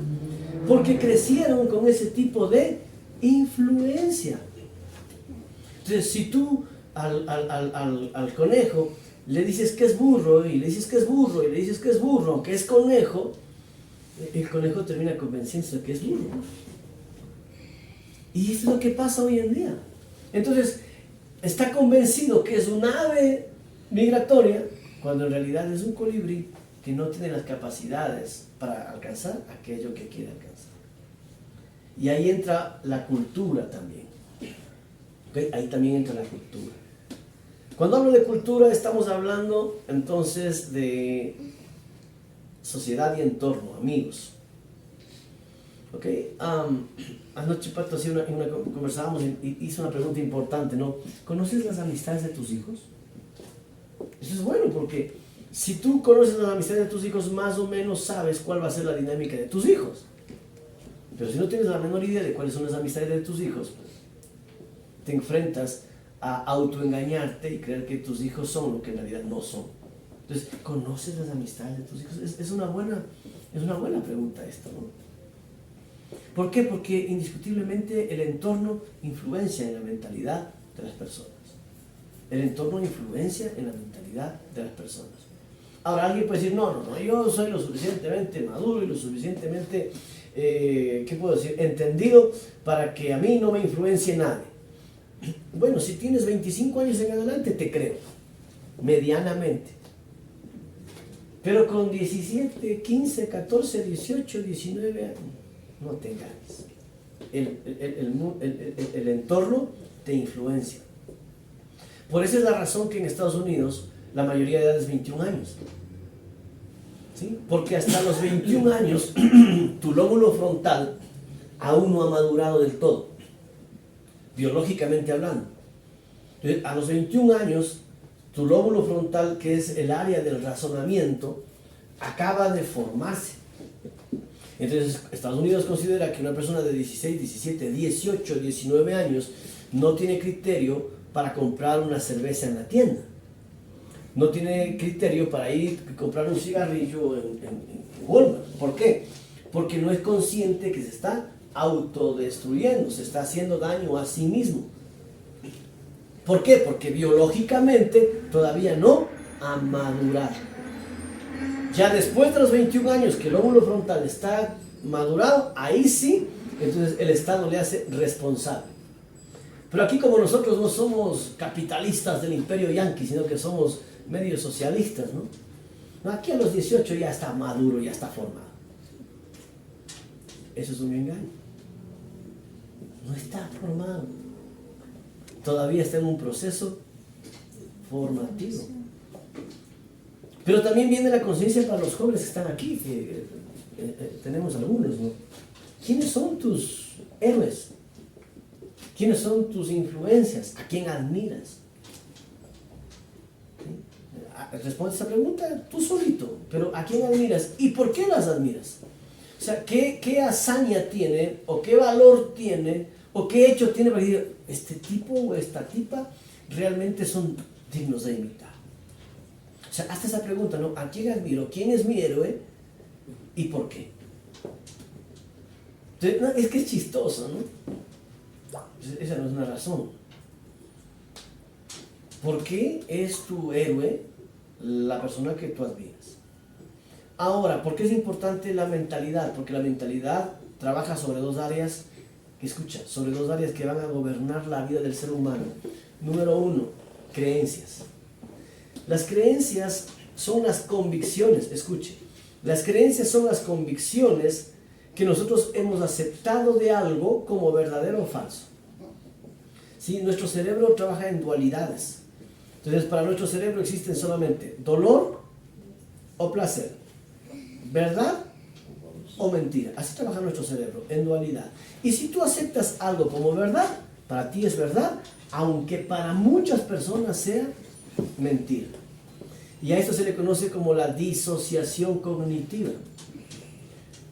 Porque crecieron con ese tipo de influencia. Entonces, si tú al conejo le dices que es burro, y le dices que es burro, y le dices que es burro, aunque es conejo, el conejo termina convenciéndose que es burro. Y eso es lo que pasa hoy en día. Entonces, está convencido que es un ave migratoria, cuando en realidad es un colibrí que no tiene las capacidades para alcanzar aquello que quiere alcanzar. Y ahí entra la cultura también. ¿Okay? Ahí también entra la cultura. Cuando hablo de cultura, estamos hablando entonces de sociedad y entorno, amigos. ¿Ok? Anoche, Pato, conversábamos y hizo una pregunta importante, ¿no? ¿Conoces las amistades de tus hijos? Eso es bueno, porque si tú conoces las amistades de tus hijos, más o menos sabes cuál va a ser la dinámica de tus hijos. Pero si no tienes la menor idea de cuáles son las amistades de tus hijos, pues, te enfrentas a autoengañarte y creer que tus hijos son lo que en realidad no son. Entonces, ¿conoces las amistades de tus hijos? Es una buena pregunta esta, ¿no? ¿Por qué? Porque indiscutiblemente el entorno influencia en la mentalidad de las personas. El entorno influencia en la mentalidad de las personas. Ahora, alguien puede decir, no, yo soy lo suficientemente maduro y lo suficientemente, ¿qué puedo decir?, entendido para que a mí no me influencie nadie. Bueno, si tienes 25 años en adelante, te creo, medianamente. Pero con 17, 15, 14, 18, 19 años, no te engañes. El entorno te influencia. Por esa es la razón que en Estados Unidos la mayoría de edad es 21 años. ¿Sí? Porque hasta los 21 años tu lóbulo frontal aún no ha madurado del todo, biológicamente hablando. Entonces, a los 21 años tu lóbulo frontal, que es el área del razonamiento, acaba de formarse. Entonces, Estados Unidos considera que una persona de 16, 17, 18, 19 años no tiene criterio para comprar una cerveza en la tienda. No tiene criterio para ir a comprar un cigarrillo en Walmart. ¿Por qué? Porque no es consciente que se está autodestruyendo, se está haciendo daño a sí mismo. ¿Por qué? Porque biológicamente todavía no ha madurado. Ya después de los 21 años que el lóbulo frontal está madurado, ahí sí, entonces el Estado le hace responsable. Pero aquí, como nosotros no somos capitalistas del imperio yanqui, sino que somos medio socialistas, ¿no? Aquí a los 18 ya está maduro, ya está formado. Eso es un engaño. No está formado. todavía está en un proceso formativo. Pero también viene la conciencia para los jóvenes que están aquí, que tenemos algunos, ¿no? ¿Quiénes son tus héroes? ¿Quiénes son tus influencias? ¿A quién admiras? ¿Sí? Responde esa pregunta tú solito, pero ¿a quién admiras? ¿Y por qué las admiras? O sea, ¿qué hazaña tiene, o qué valor tiene, o qué hecho tiene para decir, este tipo o esta tipa realmente son dignos de imitar? O sea, hazte esa pregunta, ¿no? ¿A quién admiro? ¿Quién es mi héroe? ¿Y por qué? Entonces, no, es que es chistoso, ¿no? Esa no es una razón. ¿Por qué es tu héroe la persona que tú admiras? Ahora, ¿por qué es importante la mentalidad? Porque la mentalidad trabaja sobre dos áreas, sobre dos áreas que van a gobernar la vida del ser humano. Número uno, creencias. Las creencias son las convicciones, escuche. Las creencias son las convicciones que nosotros hemos aceptado de algo como verdadero o falso. ¿Sí? Nuestro cerebro trabaja en dualidades. Entonces, para nuestro cerebro existen solamente dolor o placer, verdad o mentira. Así trabaja nuestro cerebro, en dualidad. Y si tú aceptas algo como verdad, para ti es verdad, aunque para muchas personas sea mentira. Y a esto se le conoce como la disociación cognitiva.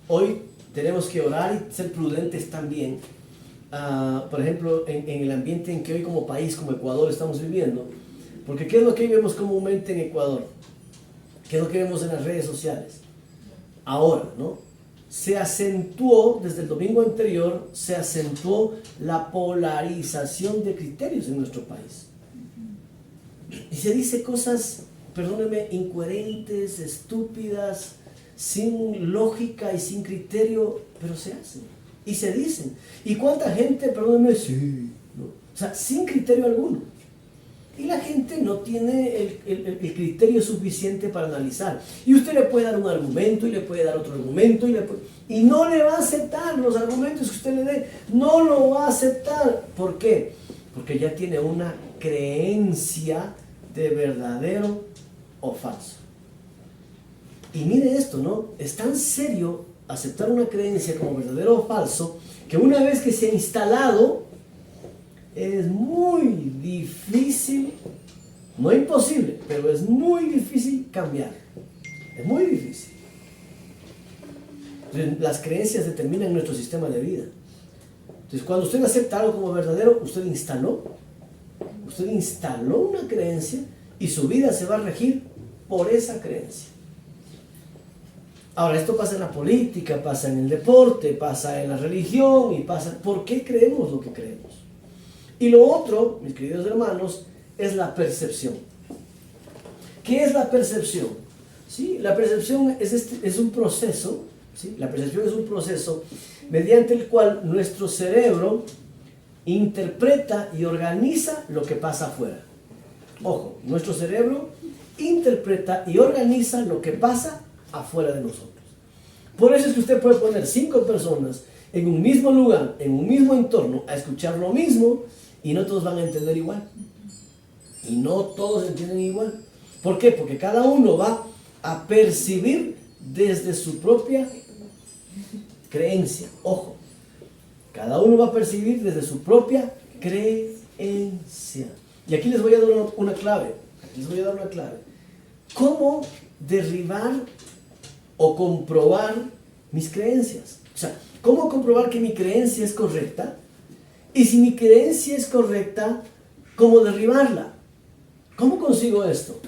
Hoy tenemos que orar y ser prudentes también. Por ejemplo, en el ambiente en que hoy como país, como Ecuador, estamos viviendo. Porque ¿qué es lo que vemos comúnmente en Ecuador? ¿Qué es lo que vemos en las redes sociales? Ahora, ¿no? Se acentuó, desde el domingo anterior, se acentuó la polarización de criterios en nuestro país. Y se dice cosas, perdónenme, incoherentes, estúpidas, sin lógica y sin criterio, pero se hacen. Y se dicen. ¿Y cuánta gente, perdónenme, sí, ¿no? O sea, sin criterio alguno. Y la gente no tiene el criterio suficiente para analizar. Y usted le puede dar un argumento y le puede dar otro argumento y no le va a aceptar los argumentos que usted le dé. No lo va a aceptar. ¿Por qué? Porque ya tiene una creencia de verdadero o falso. Y mire esto, ¿no? Es tan serio aceptar una creencia como verdadero o falso que una vez que se ha instalado, es muy difícil, no imposible, pero es muy difícil cambiar. Es muy difícil. Entonces, las creencias determinan nuestro sistema de vida. Entonces, cuando usted acepta algo como verdadero, usted instaló una creencia y su vida se va a regir por esa creencia. Ahora, esto pasa en la política, pasa en el deporte, pasa en la religión y pasa... ¿Por qué creemos lo que creemos? Y lo otro, mis queridos hermanos, es la percepción. ¿Qué es la percepción? ¿Sí? La percepción es un proceso, ¿sí? La percepción es un proceso mediante el cual nuestro cerebro interpreta y organiza lo que pasa afuera. Ojo, nuestro cerebro interpreta y organiza lo que pasa afuera de nosotros. Por eso es que usted puede poner 5 personas en un mismo lugar, en un mismo entorno, a escuchar lo mismo y no todos van a entender igual. Y no todos entienden igual. ¿Por qué? Porque cada uno va a percibir desde su propia creencia. Ojo, cada uno va a percibir desde su propia creencia. Y aquí les voy a dar una clave. ¿Cómo derribar o comprobar mis creencias? O sea, ¿cómo comprobar que mi creencia es correcta? Y si mi creencia es correcta, ¿cómo derribarla? ¿Cómo consigo esto?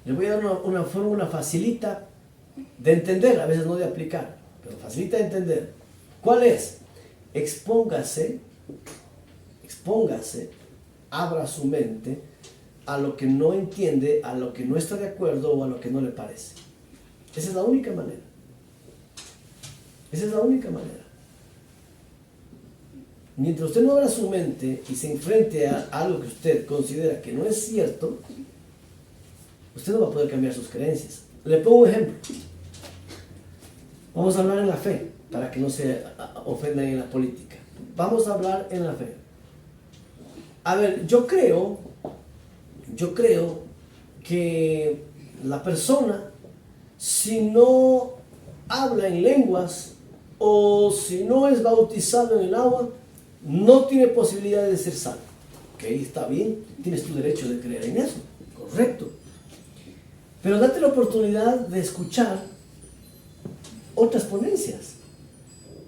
Les voy a dar una fórmula facilita de entender, a veces no de aplicar, pero facilita de entender. ¿Cuál es? Expóngase, abra su mente a lo que no entiende, a lo que no está de acuerdo o a lo que no le parece. Esa es la única manera. Mientras usted no abra su mente y se enfrente a algo que usted considera que no es cierto, usted no va a poder cambiar sus creencias. Le pongo un ejemplo. Vamos a hablar en la fe, para que no se ofendan en la política. Vamos a hablar en la fe. A ver, yo creo que la persona, si no habla en lenguas o si no es bautizado en el agua, no tiene posibilidad de ser salvo. Ok, está bien, tienes tu derecho de creer en eso, correcto. Pero date la oportunidad de escuchar otras ponencias.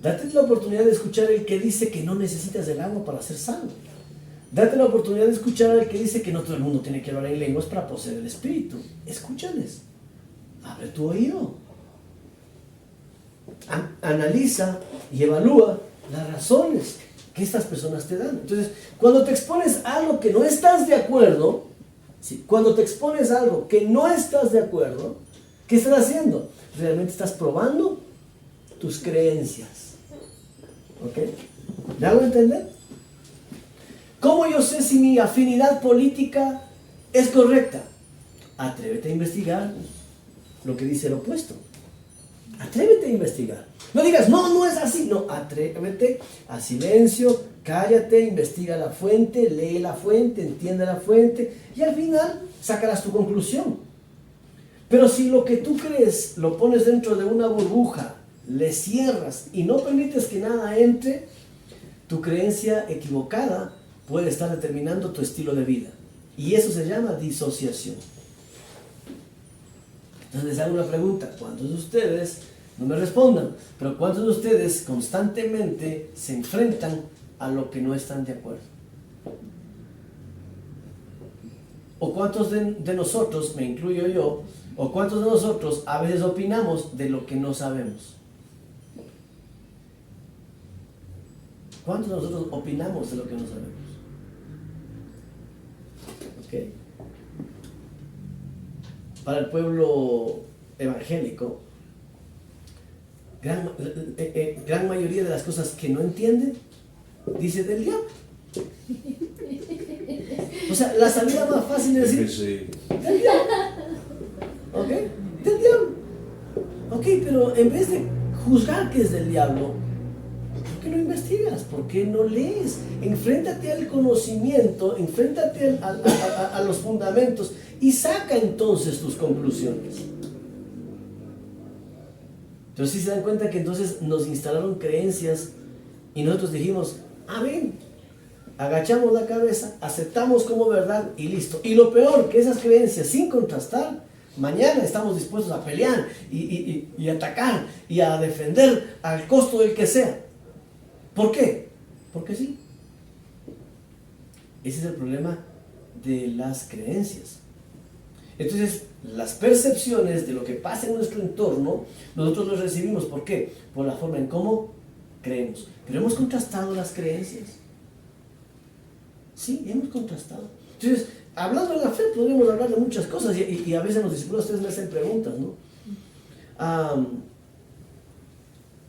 Date la oportunidad de escuchar el que dice que no necesitas del agua para ser salvo. Date la oportunidad de escuchar al que dice que no todo el mundo tiene que hablar en lenguas para poseer el Espíritu. Escúchales. Abre tu oído. Analiza y evalúa las razones que estas personas te dan. Entonces, cuando te expones a algo que no estás de acuerdo, ¿sí? Cuando te expones a algo que no estás de acuerdo, ¿qué estás haciendo? Realmente estás probando tus creencias. ¿Ok? ¿Me hago entender? ¿Cómo yo sé si mi afinidad política es correcta? Atrévete a investigar lo que dice el opuesto. Atrévete a investigar. No digas, no es así. No, atrévete a silencio, cállate, investiga la fuente, lee la fuente, entiende la fuente y al final sacarás tu conclusión. Pero si lo que tú crees lo pones dentro de una burbuja, le cierras y no permites que nada entre, tu creencia equivocada puede estar determinando tu estilo de vida. Y eso se llama disociación. Entonces les hago una pregunta. ¿Cuántos de ustedes, no me respondan, pero cuántos de ustedes constantemente se enfrentan a lo que no están de acuerdo? ¿O cuántos de nosotros, me incluyo yo, o cuántos de nosotros a veces opinamos de lo que no sabemos? ¿Cuántos de nosotros opinamos de lo que no sabemos? ¿Ok? Para el pueblo evangélico, gran mayoría de las cosas que no entienden, dice del diablo. O sea, la salida más fácil es decir, del diablo. ¿Ok? Del diablo. Ok, pero en vez de juzgar que es del diablo, ¿por qué no investigas? ¿Por qué no lees? Enfréntate al conocimiento, enfréntate a los fundamentos y saca entonces tus conclusiones. Entonces sí se dan cuenta que entonces nos instalaron creencias y nosotros dijimos, amén, agachamos la cabeza, aceptamos como verdad y listo. Y lo peor, que esas creencias sin contrastar, mañana estamos dispuestos a pelear y atacar y a defender al costo del que sea. ¿Por qué? Porque sí. Ese es el problema de las creencias. Entonces, las percepciones de lo que pasa en nuestro entorno, nosotros los recibimos. ¿Por qué? Por la forma en cómo creemos. Pero hemos contrastado las creencias. Sí, hemos contrastado. Entonces, hablando de la fe, podríamos hablar de muchas cosas y a veces los discípulos ustedes me hacen preguntas, ¿no?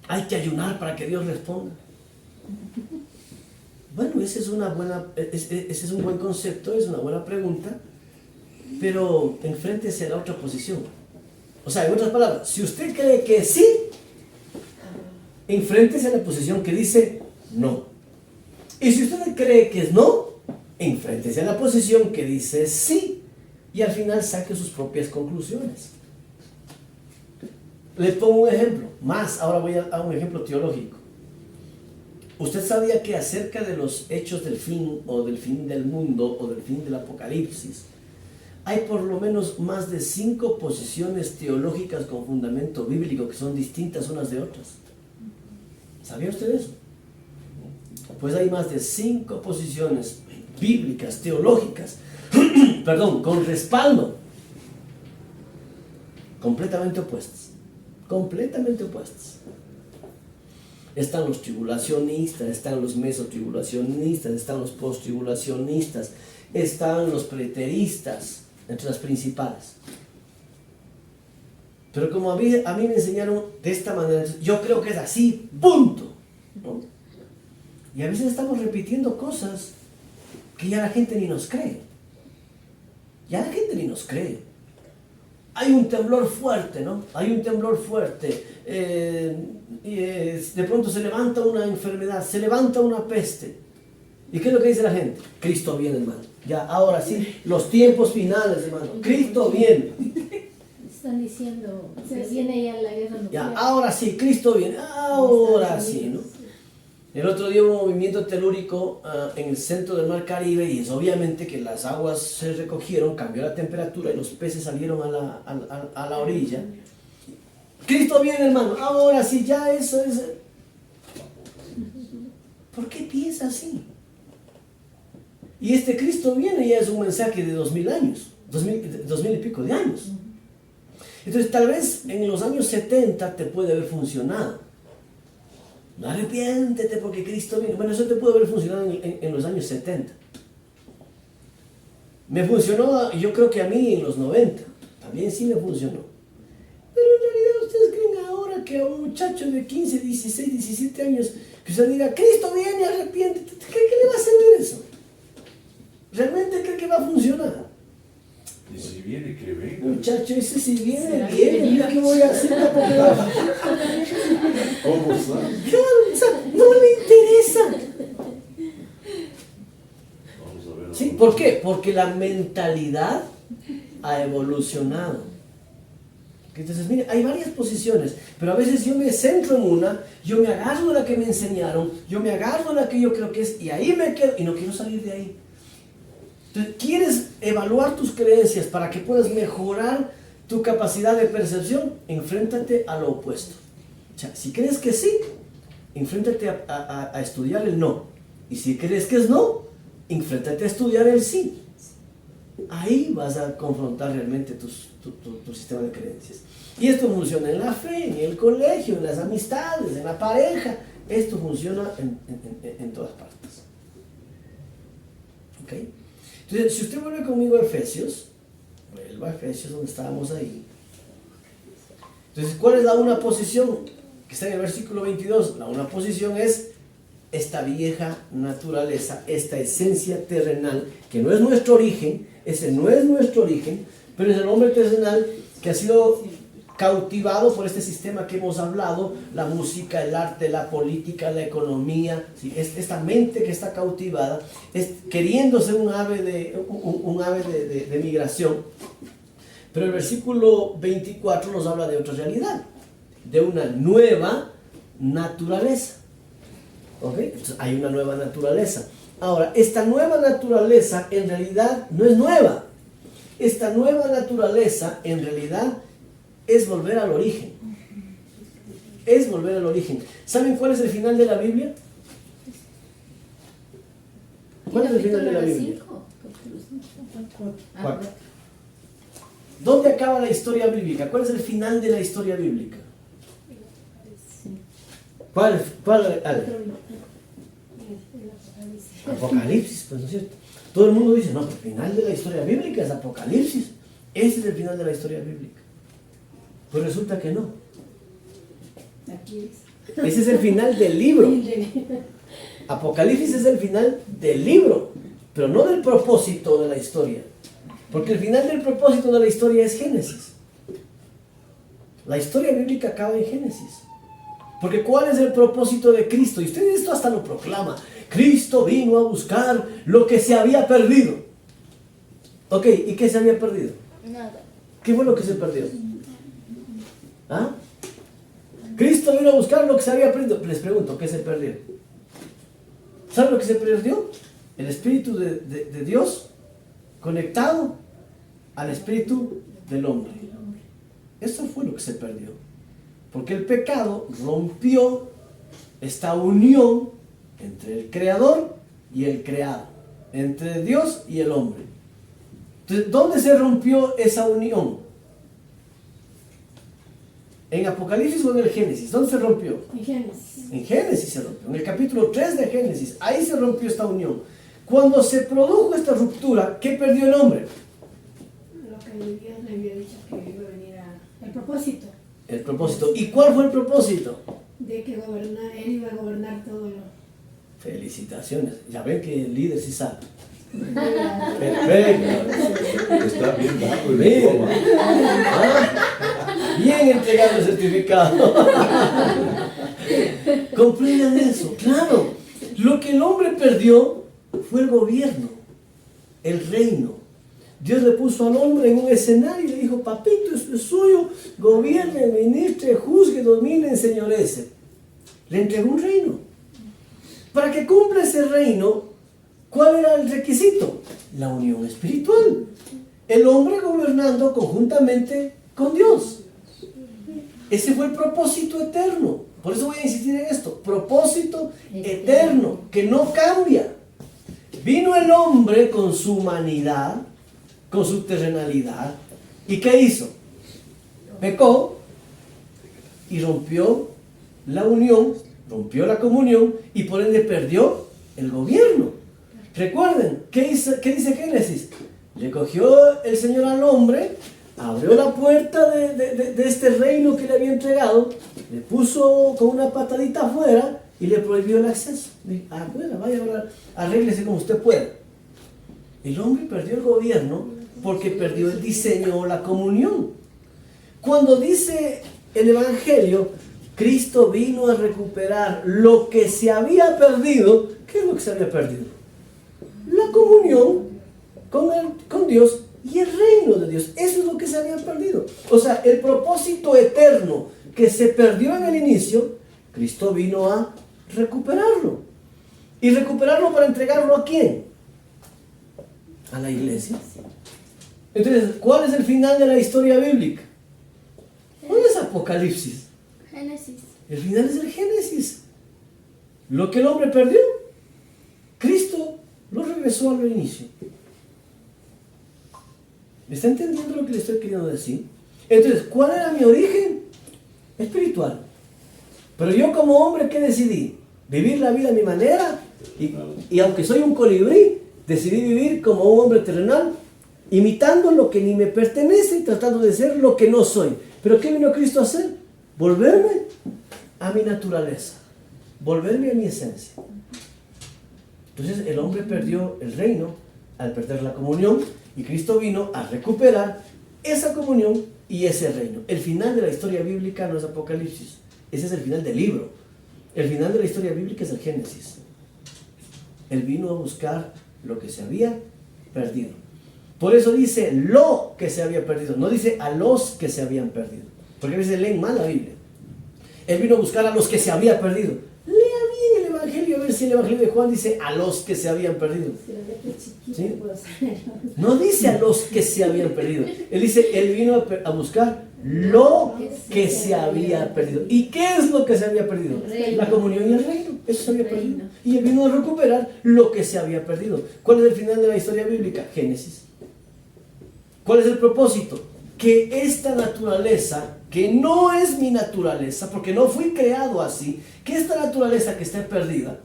Hay que ayunar para que Dios responda. Bueno, ese es un buen concepto, es una buena pregunta, pero enfréntese a la otra posición. O sea, en otras palabras, si usted cree que sí, enfréntese a la posición que dice no. Y si usted cree que es no, enfréntese a la posición que dice sí. Y al final saque sus propias conclusiones. Les pongo un ejemplo. Ahora voy a un ejemplo teológico. ¿Usted sabía que acerca de los hechos del fin, o del fin del mundo, o del fin del apocalipsis, hay por lo menos más de 5 posiciones teológicas con fundamento bíblico que son distintas unas de otras? ¿Sabía usted eso? Pues hay más de 5 posiciones bíblicas, teológicas, perdón, con respaldo, completamente opuestas. Completamente opuestas. Están los tribulacionistas, están los mesotribulacionistas, están los posttribulacionistas, están los preteristas, entre las principales. Pero como a mí me enseñaron de esta manera, yo creo que es así, punto, ¿no? Y a veces estamos repitiendo cosas que ya la gente ni nos cree. Ya la gente ni nos cree. Hay un temblor fuerte, ¿no? Hay un temblor fuerte. De pronto se levanta una enfermedad, se levanta una peste. ¿Y qué es lo que dice la gente? Cristo viene, hermano. Ya, ahora sí, los tiempos finales, hermano. Cristo viene. Están diciendo, se viene ya la guerra nuclear. Ya, ahora sí, Cristo viene. Ahora sí, ¿no? El otro día hubo un movimiento telúrico en el centro del Mar Caribe y es obviamente que las aguas se recogieron, cambió la temperatura y los peces salieron a la orilla. Cristo viene, hermano. Ahora sí, ya eso es... ¿Por qué piensa así? Y este Cristo viene ya es un mensaje de 2000 años, 2000 y pico de años. Entonces tal vez en los años 70 te puede haber funcionado. No arrepiéntete porque Cristo viene. Bueno, eso te puede haber funcionado en los años 70. Me funcionó, yo creo que a mí en los 90. También sí me funcionó. Pero en realidad ustedes creen ahora que a un muchacho de 15, 16, 17 años que usted diga, Cristo viene, arrepiéntete, ¿qué le va a servir eso? ¿Realmente cree que va a funcionar? Y si viene, que venga. Muchacho, ese si viene, ¿Será que viene, venga? ¿qué voy a hacer? ¿Cómo está? Claro, o sea, no le interesa. Vamos a ver. ¿Sí? ¿Por qué? Porque la mentalidad ha evolucionado. Entonces, mire, hay varias posiciones, pero a veces yo me centro en una, yo me agarro de la que me enseñaron, yo me agarro de la que yo creo que es, y ahí me quedo, y no quiero salir de ahí. Entonces, ¿quieres evaluar tus creencias para que puedas mejorar tu capacidad de percepción? Enfréntate a lo opuesto. O sea, si crees que sí, enfréntate a estudiar el no. Y si crees que es no, enfréntate a estudiar el sí. Ahí vas a confrontar realmente tu sistema de creencias. Y esto funciona en la fe, en el colegio, en las amistades, en la pareja. Esto funciona en todas partes. ¿Ok? Entonces, si usted vuelve conmigo a Efesios, vuelva a Efesios donde estábamos ahí. Entonces, ¿cuál es la una posición que está en el versículo 22? La una posición es esta vieja naturaleza, esta esencia terrenal, que no es nuestro origen, ese no es nuestro origen, pero es el hombre terrenal que ha sido cautivado por este sistema que hemos hablado, la música, el arte, la política, la economía, ¿sí? Esta mente que está cautivada, queriendo ser un ave de migración. Pero el versículo 24 nos habla de otra realidad, de una nueva naturaleza. ¿Ok? Entonces hay una nueva naturaleza. Ahora, esta nueva naturaleza en realidad no es nueva. Esta nueva naturaleza en realidad es volver al origen. Es volver al origen. ¿Saben cuál es el final de la Biblia? ¿Cuál es el final de la Biblia? ¿Cuál? ¿Dónde acaba la historia bíblica? ¿Cuál es el final de la historia bíblica? ¿Cuál? Apocalipsis, pues no es cierto. Todo el mundo dice, no, el final de la historia bíblica es Apocalipsis. Ese es el final de la historia bíblica. Pues resulta que no. Ese es el final del libro. Apocalipsis es el final del libro, pero no del propósito de la historia. Porque el final del propósito de la historia es Génesis. La historia bíblica acaba en Génesis. Porque ¿cuál es el propósito de Cristo? Y usted esto hasta lo proclama. Cristo vino a buscar lo que se había perdido. Ok, ¿y qué se había perdido? Nada. ¿Qué fue lo que se perdió? ¿Ah? Cristo vino a buscar lo que se había perdido. Les pregunto, ¿qué se perdió? ¿Saben lo que se perdió? El Espíritu de Dios conectado al Espíritu del hombre. Eso fue lo que se perdió. Porque el pecado rompió esta unión entre el Creador y el creado, entre Dios y el hombre. Entonces, ¿dónde se rompió esa unión? ¿En Apocalipsis o en el Génesis? ¿Dónde se rompió? En Génesis. En Génesis se rompió, en el capítulo 3 de Génesis, ahí se rompió esta unión. Cuando se produjo esta ruptura, ¿qué perdió el hombre? Lo que Dios le había dicho que iba a venir el propósito El propósito. ¿Y cuál fue el propósito? de que él iba a gobernar todo lo... Felicitaciones. Ya ven que el líder sí sabe. Perfecto. Está bien dado el Bien. diploma. Bien entregado el certificado. Comprendan eso. Claro. Lo que el hombre perdió fue el gobierno, el reino. Dios le puso al hombre en un escenario y le dijo, papito, esto es suyo, gobierne, ministre, juzgue, domine, enseñorece. Le entregó un reino. Para que cumpla ese reino, ¿cuál era el requisito? La unión espiritual. El hombre gobernando conjuntamente con Dios. Ese fue el propósito eterno. Por eso voy a insistir en esto. Propósito eterno, que no cambia. Vino el hombre con su humanidad, con su terrenalidad. ¿Y qué hizo? Pecó y rompió la unión, rompió la comunión y por ende perdió el gobierno. Recuerden, ¿qué dice Génesis? Le cogió el Señor al hombre, abrió la puerta de este reino que le había entregado, le puso con una patadita afuera y le prohibió el acceso. Dijo, bueno, vaya ahora, arréglese como usted pueda. El hombre perdió el gobierno porque perdió el diseño o la comunión. Cuando dice el Evangelio, Cristo vino a recuperar lo que se había perdido. ¿Qué es lo que se había perdido? La comunión con Dios y el reino de Dios. Eso es lo que se había perdido. O sea, el propósito eterno que se perdió en el inicio, Cristo vino a recuperarlo. ¿Y recuperarlo para entregarlo a quién? A la iglesia. Entonces, ¿cuál es el final de la historia bíblica? ¿Cuál es Apocalipsis? Génesis. El final es el Génesis. Lo que el hombre perdió, Cristo lo regresó al inicio. ¿Me está entendiendo lo que le estoy queriendo decir? Entonces, ¿cuál era mi origen? Espiritual. Pero yo como hombre, ¿qué decidí? Vivir la vida a mi manera. Y aunque soy un colibrí, decidí vivir como un hombre terrenal, imitando lo que ni me pertenece y tratando de ser lo que no soy. ¿Pero qué vino Cristo a hacer? Volverme a mi naturaleza. Volverme a mi esencia. Entonces el hombre perdió el reino al perder la comunión y Cristo vino a recuperar esa comunión y ese reino. El final de la historia bíblica no es Apocalipsis. Ese es el final del libro. El final de la historia bíblica es el Génesis. Él vino a buscar lo que se había perdido. Por eso dice lo que se había perdido. No dice a los que se habían perdido. Porque a veces leen mal la Biblia. Él vino a buscar a los que se había perdido. Lea bien el Evangelio, a ver si el Evangelio de Juan dice a los que se habían perdido. ¿Sí? No dice a los que se habían perdido. Él dice, él vino a buscar lo que se había perdido. ¿Y qué es lo que se había perdido? La comunión y el reino. Eso se había perdido. Y él vino a recuperar lo que se había perdido. ¿Cuál es el final de la historia bíblica? Génesis. ¿Cuál es el propósito? Que esta naturaleza, que no es mi naturaleza, porque no fui creado así, que esta naturaleza que está perdida,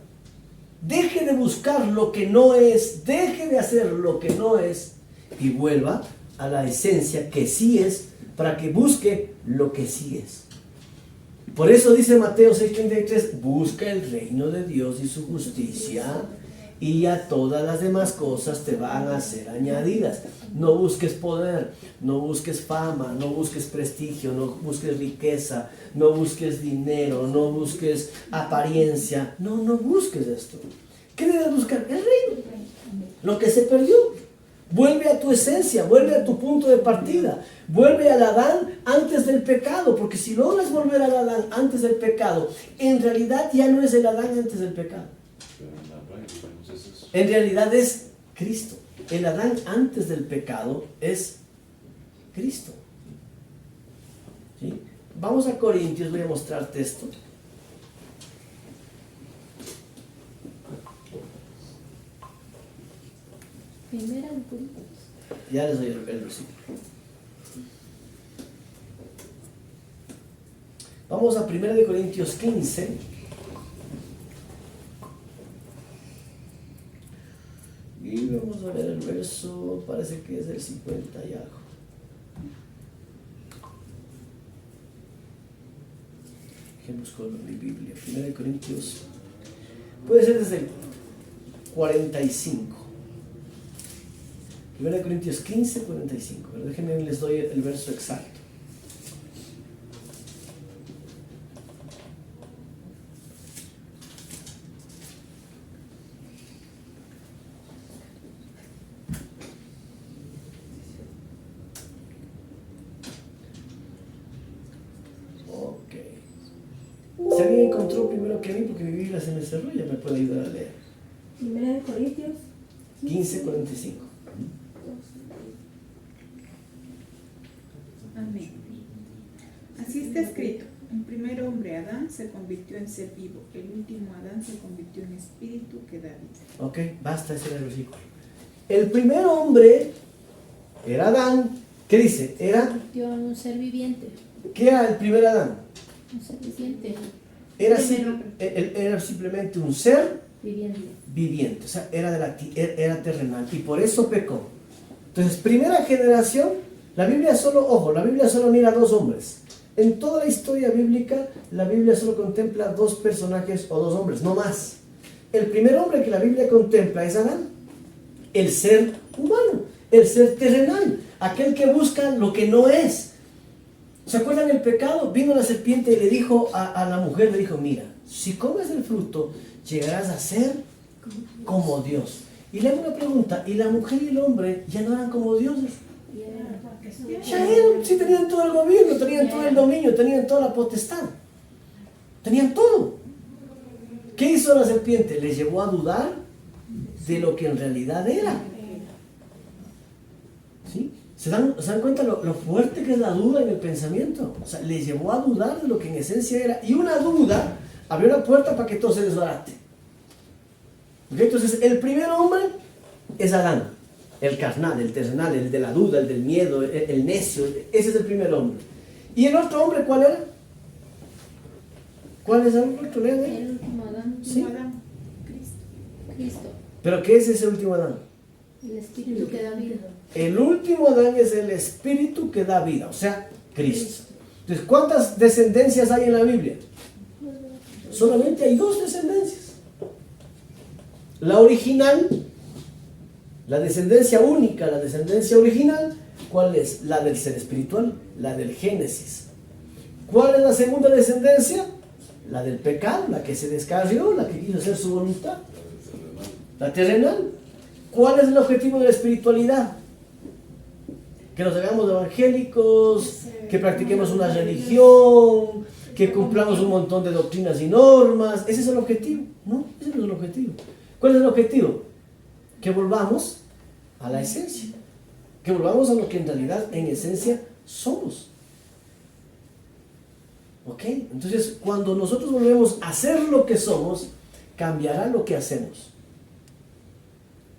deje de buscar lo que no es, deje de hacer lo que no es y vuelva a la esencia que sí es, para que busque lo que sí es. Por eso dice Mateo 6:33, busca el reino de Dios y su justicia y a todas las demás cosas te van a ser añadidas. No busques poder, no busques fama, no busques prestigio, no busques riqueza, no busques dinero, no busques apariencia. No busques esto. ¿Qué debes buscar? El reino. Lo que se perdió. Vuelve a tu esencia, vuelve a tu punto de partida. Vuelve al Adán antes del pecado, porque si logras volver al Adán antes del pecado, en realidad ya no es el Adán antes del pecado. En realidad es Cristo. El Adán antes del pecado es Cristo. ¿Sí? Vamos a Corintios, voy a mostrarte esto. Primera de Corintios. Ya les doy el versículo. Vamos a 1 de Corintios 15. Y vamos a ver el verso, parece que es el 50 y algo. Dejemos con mi Biblia. 1 de Corintios, puede ser desde el 45. 1 de Corintios 15, 45. Pero déjenme, les doy el verso exacto. Si alguien encontró primero que a mí, porque mi Biblia se me cerró, ya me puede ayudar a leer. Primera de Corintios 15:45. Amén. Así está escrito. El primer hombre, Adán, se convirtió en ser vivo. El último Adán se convirtió en espíritu que da vida. Ok, basta, ese era el versículo. El primer hombre era Adán. ¿Qué dice? Convirtió en un ser viviente. ¿Qué era el primer Adán? Un ser viviente. Era simplemente un ser Viviente. viviente, o sea, era terrenal, y por eso pecó. Entonces, primera generación, la Biblia solo mira a dos hombres. En toda la historia bíblica, la Biblia solo contempla dos personajes o dos hombres, no más. El primer hombre que la Biblia contempla es Adán, el ser humano, el ser terrenal, aquel que busca lo que no es. ¿Se acuerdan el pecado? Vino la serpiente y le dijo a la mujer, le dijo, mira, si comes del fruto, llegarás a ser como Dios. Y le hago una pregunta, ¿y la mujer y el hombre ya no eran como dioses? Ya eran, sí tenían todo el gobierno, tenían todo el dominio, tenían toda la potestad. Tenían todo. ¿Qué hizo la serpiente? Les llevó a dudar de lo que en realidad era. ¿Sí? ¿Se dan cuenta lo fuerte que es la duda en el pensamiento? O sea, les llevó a dudar de lo que en esencia era. Y una duda abrió la puerta para que todo se desbarate. ¿Okay? Entonces, el primer hombre es Adán. El carnal, el terrenal, el de la duda, el del miedo, el necio. Ese es el primer hombre. ¿Y el otro hombre cuál era? ¿Cuál es el otro? El último Adán. Sí. Adán, Cristo. ¿Pero qué es ese último Adán? El espíritu que da vida. El último Adán es el espíritu que da vida, o sea, Cristo. Entonces, ¿cuántas descendencias hay en la Biblia? Solamente hay dos descendencias. La original, la descendencia única, la descendencia original, ¿cuál es? La del ser espiritual, la del Génesis. ¿Cuál es la segunda descendencia? La del pecado, la que se descarrió, la que quiso hacer su voluntad. La terrenal. ¿Cuál es el objetivo de la espiritualidad? Que nos hagamos evangélicos, que practiquemos una religión, que cumplamos un montón de doctrinas y normas. ¿Ese es el objetivo? No, ese no es el objetivo. ¿Cuál es el objetivo? Que volvamos a la esencia. Que volvamos a lo que en realidad, en esencia, somos. ¿Ok? Entonces, cuando nosotros volvemos a ser lo que somos, cambiará lo que hacemos.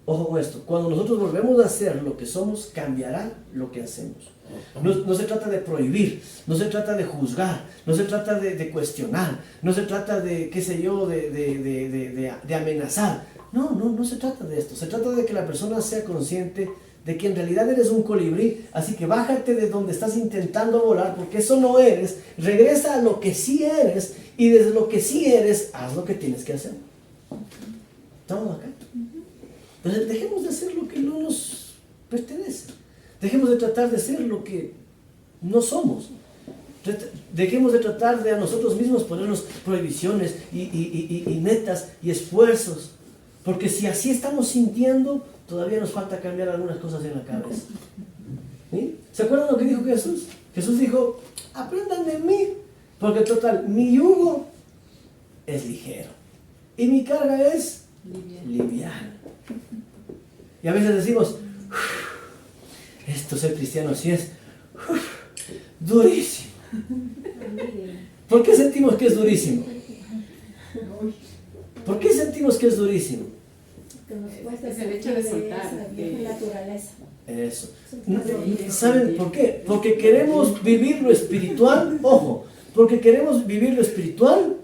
Ojo con esto, cuando nosotros volvemos a hacer lo que somos, cambiará lo que hacemos. No se trata de prohibir, no se trata de juzgar, no se trata de cuestionar, no se trata de, qué sé yo, de amenazar. No se trata de esto. Se trata de que la persona sea consciente de que en realidad eres un colibrí, así que bájate de donde estás intentando volar, porque eso no eres. Regresa a lo que sí eres, y desde lo que sí eres, haz lo que tienes que hacer. ¿Estamos acá? Entonces dejemos de hacer lo que no nos pertenece. Dejemos de tratar de ser lo que no somos. Dejemos de tratar de a nosotros mismos ponernos prohibiciones y metas y esfuerzos. Porque si así estamos sintiendo, todavía nos falta cambiar algunas cosas en la cabeza. ¿Sí? ¿Se acuerdan lo que dijo Jesús? Jesús dijo, aprendan de mí, porque total, mi yugo es ligero y mi carga es liviana. Y a veces decimos, esto ser cristiano sí es durísimo. ¿Por qué sentimos que es durísimo? ¿Por qué sentimos que es durísimo? Es el hecho de soltar la vieja naturaleza. Eso. ¿Saben por qué? Porque queremos vivir lo espiritual, ojo, porque queremos vivir lo espiritual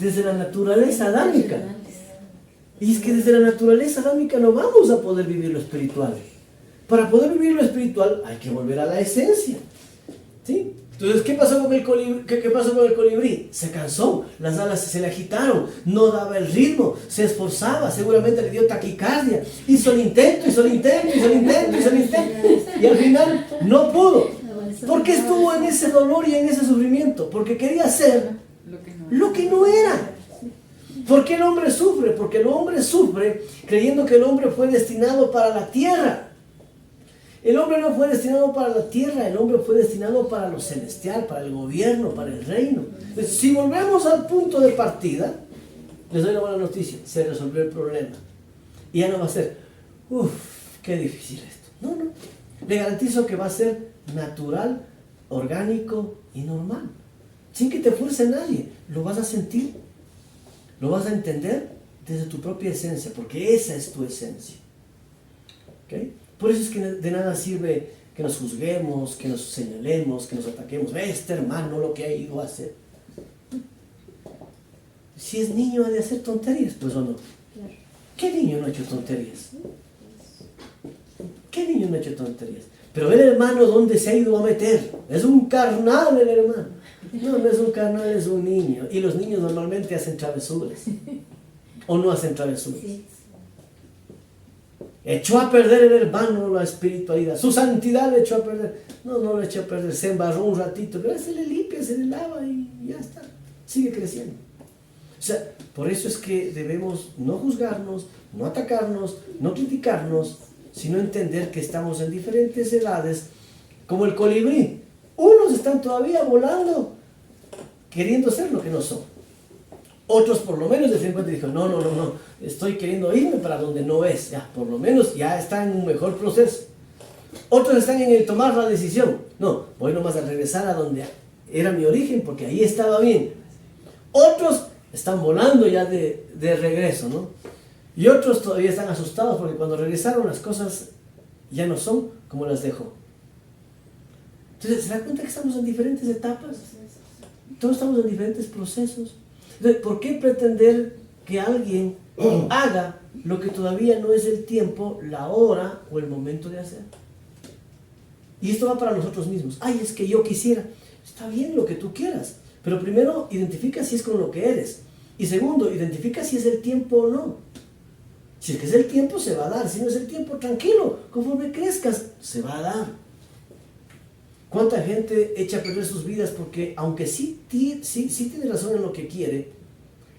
desde la naturaleza adámica. Y es que desde la naturaleza adámica no vamos a poder vivir lo espiritual. Para poder vivir lo espiritual hay que volver a la esencia. ¿Sí? Entonces, ¿qué pasó con el colibrí? ¿Qué pasó con el colibrí? Se cansó, las alas se le agitaron, no daba el ritmo, se esforzaba, seguramente le dio taquicardia, hizo el intento, y al final no pudo. ¿Por qué estuvo en ese dolor y en ese sufrimiento? Porque quería hacer lo que no era. ¿Por qué el hombre sufre? Porque el hombre sufre creyendo que el hombre fue destinado para la tierra. El hombre no fue destinado para la tierra, el hombre fue destinado para lo celestial, para el gobierno, para el reino. Entonces, si volvemos al punto de partida, les doy la buena noticia, se resolvió el problema. Y ya no va a ser, qué difícil esto. No, no. Le garantizo que va a ser natural, orgánico y normal. Sin que te fuerce nadie. Lo vas a sentir, lo vas a entender desde tu propia esencia, porque esa es tu esencia. ¿Okay? Por eso es que de nada sirve que nos juzguemos, que nos señalemos, que nos ataquemos. Ve este hermano lo que ha ido a hacer. Si es niño ha de hacer tonterías, pues o no. ¿Qué niño no ha hecho tonterías? ¿Qué niño no ha hecho tonterías? Pero el hermano, ¿dónde se ha ido a meter? Es un carnal el hermano. No, no es un carnal, es un niño. Y los niños normalmente hacen travesuras. ¿O no hacen travesuras? Echó a perder el hermano la espiritualidad. Su santidad le echó a perder. No, no lo echó a perder. Se embarró un ratito. Pero se le limpia, se le lava y ya está. Sigue creciendo. O sea, por eso es que debemos no juzgarnos, no atacarnos, no criticarnos, sino entender que estamos en diferentes edades, como el colibrí. Unos están todavía volando, queriendo ser lo que no son. Otros por lo menos de 50 dijeron, no, estoy queriendo irme para donde no es. Ya, por lo menos ya están en un mejor proceso. Otros están en el tomar la decisión. No, voy nomás a regresar a donde era mi origen, porque ahí estaba bien. Otros están volando ya de regreso, ¿no? Y otros todavía están asustados porque cuando regresaron las cosas ya no son como las dejó. Entonces, ¿se da cuenta que estamos en diferentes etapas? Todos estamos en diferentes procesos. Entonces, ¿por qué pretender que alguien haga lo que todavía no es el tiempo, la hora o el momento de hacer? Y esto va para nosotros mismos. Ay, es que yo quisiera. Está bien lo que tú quieras. Pero primero, identifica si es con lo que eres. Y segundo, identifica si es el tiempo o no. Si es que es el tiempo, se va a dar. Si no es el tiempo, tranquilo. Conforme crezcas, se va a dar. ¿Cuánta gente echa a perder sus vidas porque, aunque sí tiene razón en lo que quiere,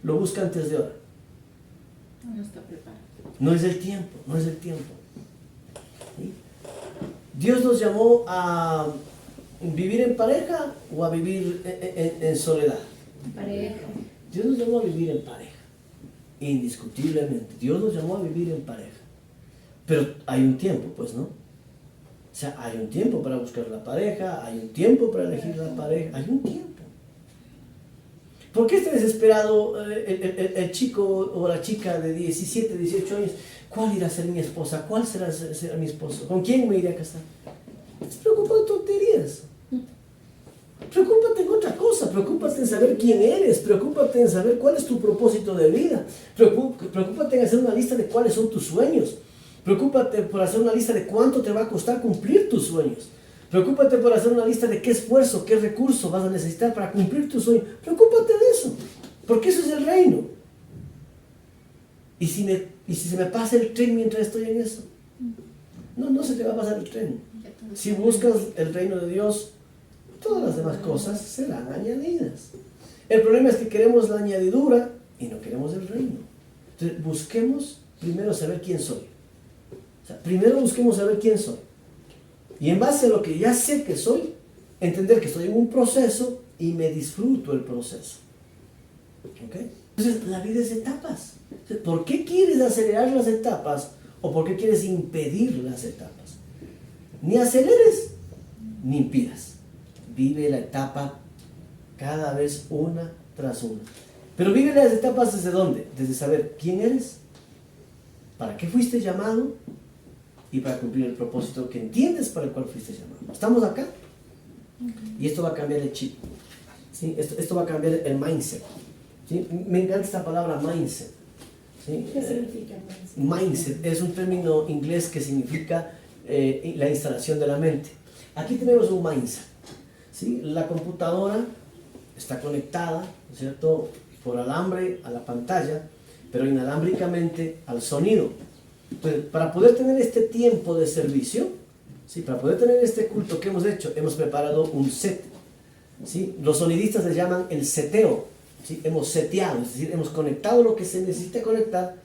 lo busca antes de hora? No está preparado. No es el tiempo, no es el tiempo. ¿Sí? Dios nos llamó a vivir en pareja o a vivir en soledad. Pareja. Dios nos llamó a vivir en pareja, indiscutiblemente. Dios nos llamó a vivir en pareja. Pero hay un tiempo, pues, ¿no? O sea, hay un tiempo para buscar la pareja, hay un tiempo para elegir la pareja, hay un tiempo. ¿Por qué está desesperado el chico o la chica de 17, 18 años? ¿Cuál irá a ser mi esposa? ¿Cuál será mi esposo? ¿Con quién me iré a casar? Estás preocupado en tonterías. Preocúpate en otra cosa, preocúpate en saber quién eres, preocúpate en saber cuál es tu propósito de vida, preocúpate en hacer una lista de cuáles son tus sueños, preocúpate por hacer una lista de cuánto te va a costar cumplir tus sueños, preocúpate por hacer una lista de qué esfuerzo, qué recurso vas a necesitar para cumplir tus sueños, preocúpate de eso, porque eso es el reino. ¿Y si se me pasa el tren mientras estoy en eso? No se te va a pasar el tren. Si buscas el reino de Dios, todas las demás cosas serán añadidas. El problema es que queremos la añadidura y no queremos el reino. Entonces busquemos primero saber quién soy. O sea, primero busquemos saber quién soy. Y en base a lo que ya sé que soy, entender que estoy en un proceso y me disfruto el proceso. ¿Ok? Entonces la vida es etapas. Entonces, ¿por qué quieres acelerar las etapas o por qué quieres impedir las etapas? Ni aceleres ni impidas. Vive la etapa cada vez una tras una. Pero vive las etapas ¿desde dónde? Desde saber quién eres, para qué fuiste llamado y para cumplir el propósito que entiendes para el cual fuiste llamado. ¿Estamos acá? Y esto va a cambiar el chip. ¿Sí? Esto va a cambiar el mindset. ¿Sí? Me encanta esta palabra mindset. ¿Sí? ¿Qué significa mindset? Mindset es un término inglés que significa la instalación de la mente. Aquí tenemos un mindset. ¿Sí? La computadora está conectada, ¿no es cierto?, por alambre a la pantalla, pero inalámbricamente al sonido. Entonces, para poder tener este tiempo de servicio, ¿sí?, para poder tener este culto que hemos hecho, hemos preparado un set. ¿Sí? Los sonidistas le llaman el seteo. ¿Sí? Hemos seteado, es decir, hemos conectado lo que se necesita conectar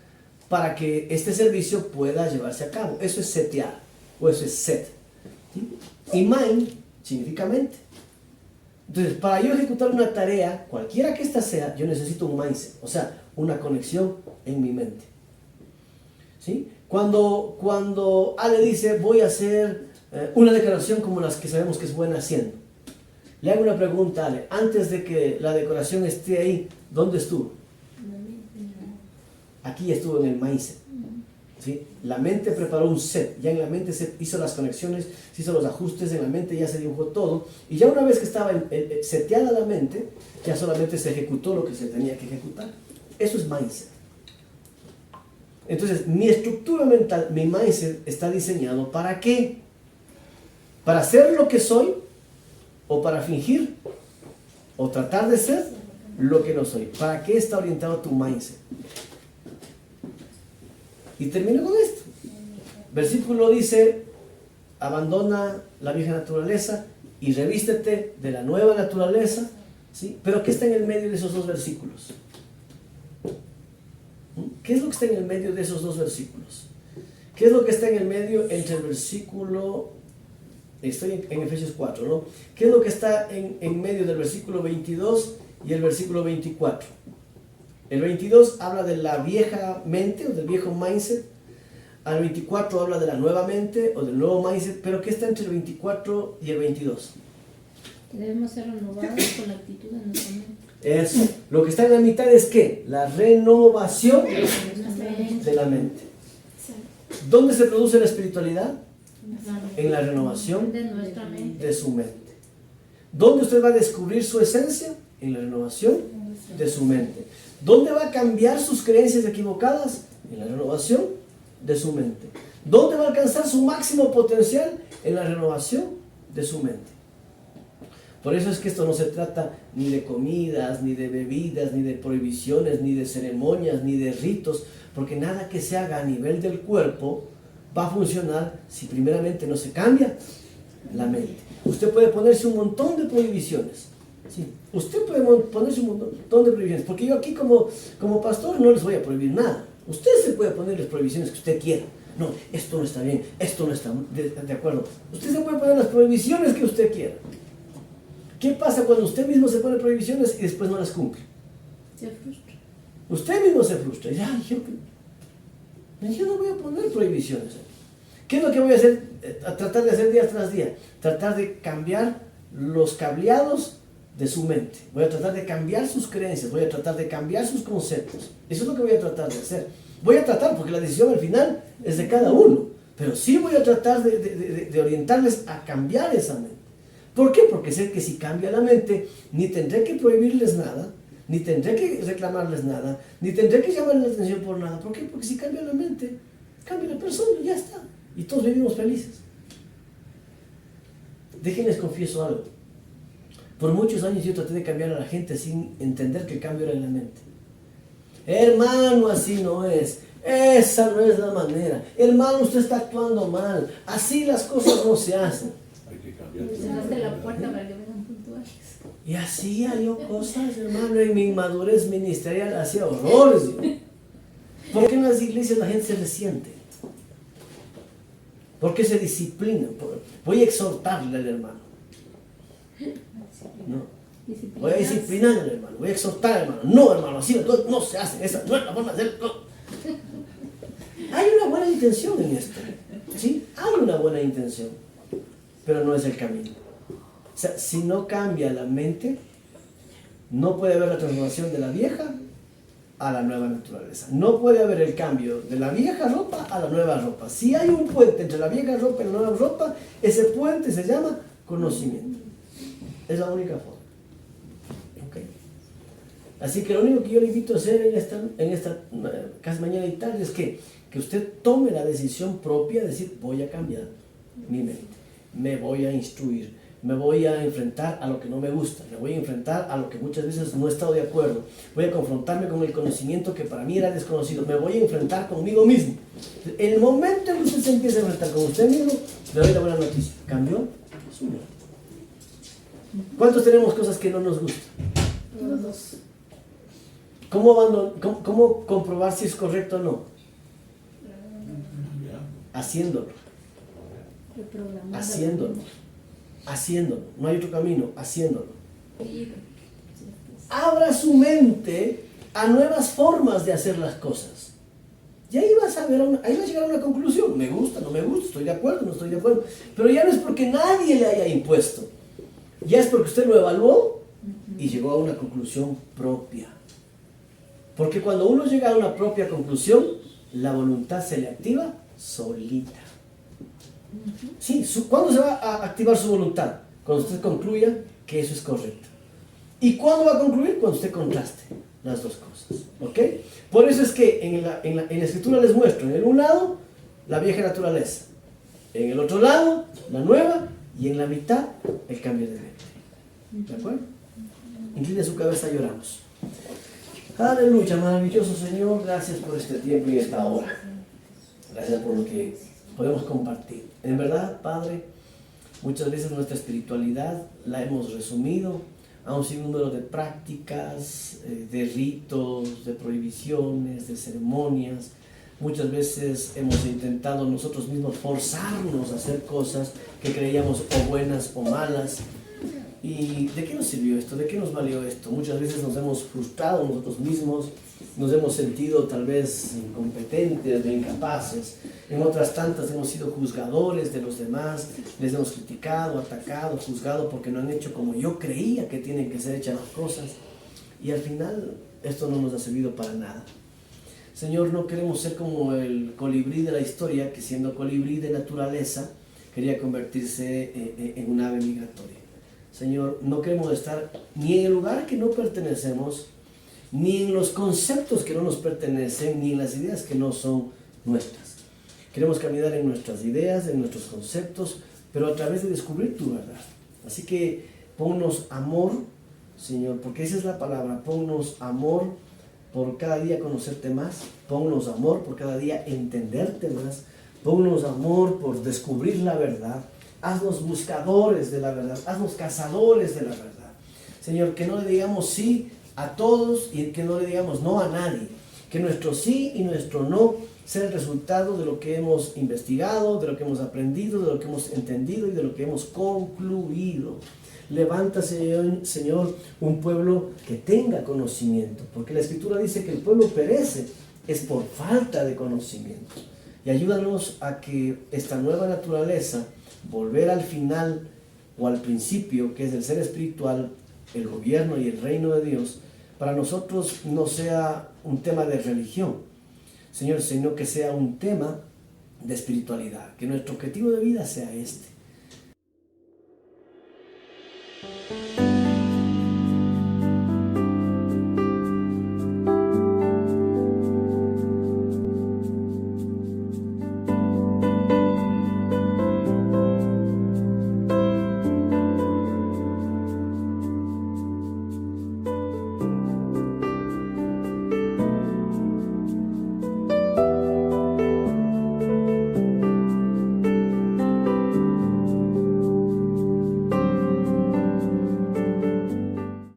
para que este servicio pueda llevarse a cabo. Eso es setear, o eso es set. ¿Sí? Y mind significa mente. Entonces, para yo ejecutar una tarea, cualquiera que ésta sea, yo necesito un mindset, o sea, una conexión en mi mente. ¿Sí? Cuando Ale dice, voy a hacer una declaración como las que sabemos que es buena haciendo, le hago una pregunta a Ale, antes de que la decoración esté ahí, ¿dónde estuvo? Aquí estuvo en el mindset. ¿Sí? La mente preparó un set, ya en la mente se hizo las conexiones, se hizo los ajustes, en la mente ya se dibujó todo, y ya una vez que estaba seteada la mente, ya solamente se ejecutó lo que se tenía que ejecutar. Eso es mindset. Entonces, mi estructura mental, mi mindset está diseñado ¿para qué? ¿Para ser lo que soy? ¿O para fingir? ¿O tratar de ser lo que no soy? ¿Para qué está orientado tu mindset? Y termino con esto. Versículo dice, abandona la vieja naturaleza y revístete de la nueva naturaleza. ¿Sí? Pero ¿qué está en el medio de esos dos versículos? ¿Qué es lo que está en el medio de esos dos versículos? ¿Qué es lo que está en el medio entre el versículo, estoy en Efesios 4, ¿no? ¿Qué es lo que está en medio del versículo 22 y el versículo 24? El 22 habla de la vieja mente o del viejo mindset. Al 24 habla de la nueva mente o del nuevo mindset. Pero ¿qué está entre el 24 y el 22? Debemos ser renovados con la actitud de nuestra mente. Eso. Lo que está en la mitad es ¿qué? La renovación de la mente. ¿Dónde se produce la espiritualidad? En la renovación De nuestra mente. de su mente. ¿Dónde usted va a descubrir su esencia? En la renovación de su mente. ¿Dónde va a cambiar sus creencias equivocadas? En la renovación de su mente. ¿Dónde va a alcanzar su máximo potencial? En la renovación de su mente. Por eso es que esto no se trata ni de comidas, ni de bebidas, ni de prohibiciones, ni de ceremonias, ni de ritos, porque nada que se haga a nivel del cuerpo va a funcionar si primeramente no se cambia la mente. Usted puede ponerse un montón de prohibiciones. Sí, usted puede ponerse un montón de prohibiciones, porque yo aquí como pastor no les voy a prohibir nada. Usted se puede poner las prohibiciones que usted quiera. No, esto no está bien, esto no está de acuerdo. Usted se puede poner las prohibiciones que usted quiera. ¿Qué pasa cuando usted mismo se pone prohibiciones y después no las cumple? Se frustra. Usted mismo se frustra. Y yo no voy a poner prohibiciones. ¿Qué es lo que voy a hacer? A tratar de hacer día tras día. Tratar de cambiar los cableados de su mente. Voy a tratar de cambiar sus creencias. Voy a tratar de cambiar sus conceptos. Eso es lo que voy a tratar de hacer. Voy a tratar, porque la decisión al final es de cada uno. Pero sí voy a tratar de orientarles a cambiar esa mente. ¿Por qué? Porque sé que si cambia la mente, ni tendré que prohibirles nada, ni tendré que reclamarles nada, ni tendré que llamarles la atención por nada. ¿Por qué? Porque si cambia la mente, cambia la persona, ya está. Y todos vivimos felices. Déjenles confieso algo. Por muchos años yo traté de cambiar a la gente sin entender que el cambio era en la mente. Hermano, así no es. Esa no es la manera. Hermano, usted está actuando mal. Así las cosas no se hacen. Hay que cambiar. Cerraste la puerta para que vengan puntuales. Y hacía yo cosas, hermano, en mi inmadurez ministerial hacía horrores. ¿Por qué en las iglesias la gente se resiente? ¿Por qué se disciplina? Voy a exhortarle al hermano. No. Voy a disciplinar al hermano, voy a exhortar al hermano. No, hermano, así no se hace, esa no es la forma de hacerlo. Hay una buena intención en esto, ¿sí? Hay una buena intención, pero no es el camino. O sea, si no cambia la mente, no puede haber la transformación de la vieja a la nueva naturaleza. No puede haber el cambio de la vieja ropa a la nueva ropa. Si hay un puente entre la vieja ropa y la nueva ropa, ese puente se llama conocimiento. Es la única forma. ¿Okay? Así que lo único que yo le invito a hacer en esta casi mañana y tarde es que usted tome la decisión propia de decir, voy a cambiar mi mente, me voy a instruir, me voy a enfrentar a lo que no me gusta, me voy a enfrentar a lo que muchas veces no he estado de acuerdo, voy a confrontarme con el conocimiento que para mí era desconocido, me voy a enfrentar conmigo mismo. El momento en que usted se empieza a enfrentar con usted mismo, le doy la buena noticia, cambió su vida. ¿Cuántos tenemos cosas que no nos gustan? Todos. ¿Cómo comprobar si es correcto o no? Haciéndolo. haciéndolo, no hay otro camino, haciéndolo. Abra su mente a nuevas formas de hacer las cosas. Y ahí vas a llegar a una conclusión. Me gusta, no me gusta, estoy de acuerdo, no estoy de acuerdo. Pero ya no es porque nadie le haya impuesto. Ya es porque usted lo evaluó y llegó a una conclusión propia. Porque cuando uno llega a una propia conclusión, la voluntad se le activa solita. Sí, ¿cuándo se va a activar su voluntad? Cuando usted concluya que eso es correcto. ¿Y cuándo va a concluir? Cuando usted contraste las dos cosas. ¿Ok? Por eso es que en la escritura les muestro, en un lado, la vieja naturaleza, en el otro lado, la nueva, y en la mitad, el cambio de mente. ¿De acuerdo? Incline su cabeza y oramos. Aleluya, maravilloso Señor, gracias por este tiempo y esta hora. Gracias por lo que podemos compartir. En verdad, Padre, muchas veces nuestra espiritualidad la hemos resumido a un sinnúmero de prácticas, de ritos, de prohibiciones, de ceremonias. Muchas veces hemos intentado nosotros mismos forzarnos a hacer cosas que creíamos o buenas o malas. ¿Y de qué nos sirvió esto? ¿De qué nos valió esto? Muchas veces nos hemos frustrado nosotros mismos, nos hemos sentido tal vez incompetentes o incapaces. En otras tantas hemos sido juzgadores de los demás, les hemos criticado, atacado, juzgado porque no han hecho como yo creía que tienen que ser hechas las cosas. Y al final esto no nos ha servido para nada. Señor, no queremos ser como el colibrí de la historia, que siendo colibrí de naturaleza quería convertirse en un ave migratoria. Señor, no queremos estar ni en el lugar que no pertenecemos, ni en los conceptos que no nos pertenecen, ni en las ideas que no son nuestras. Queremos caminar en nuestras ideas, en nuestros conceptos, pero a través de descubrir tu verdad. Así que ponnos amor, Señor, porque esa es la palabra, ponnos amor por cada día conocerte más, ponnos amor por cada día entenderte más, ponnos amor por descubrir la verdad. Haznos buscadores de la verdad, haznos cazadores de la verdad. Señor, que no le digamos sí a todos y que no le digamos no a nadie. Que nuestro sí y nuestro no sea el resultado de lo que hemos investigado, de lo que hemos aprendido, de lo que hemos entendido y de lo que hemos concluido. Levanta, Señor, un pueblo que tenga conocimiento, porque la Escritura dice que el pueblo perece es por falta de conocimiento. Y ayúdanos a que esta nueva naturaleza, volver al final o al principio, que es el ser espiritual, el gobierno y el reino de Dios, para nosotros no sea un tema de religión, Señor, sino que sea un tema de espiritualidad, que nuestro objetivo de vida sea este.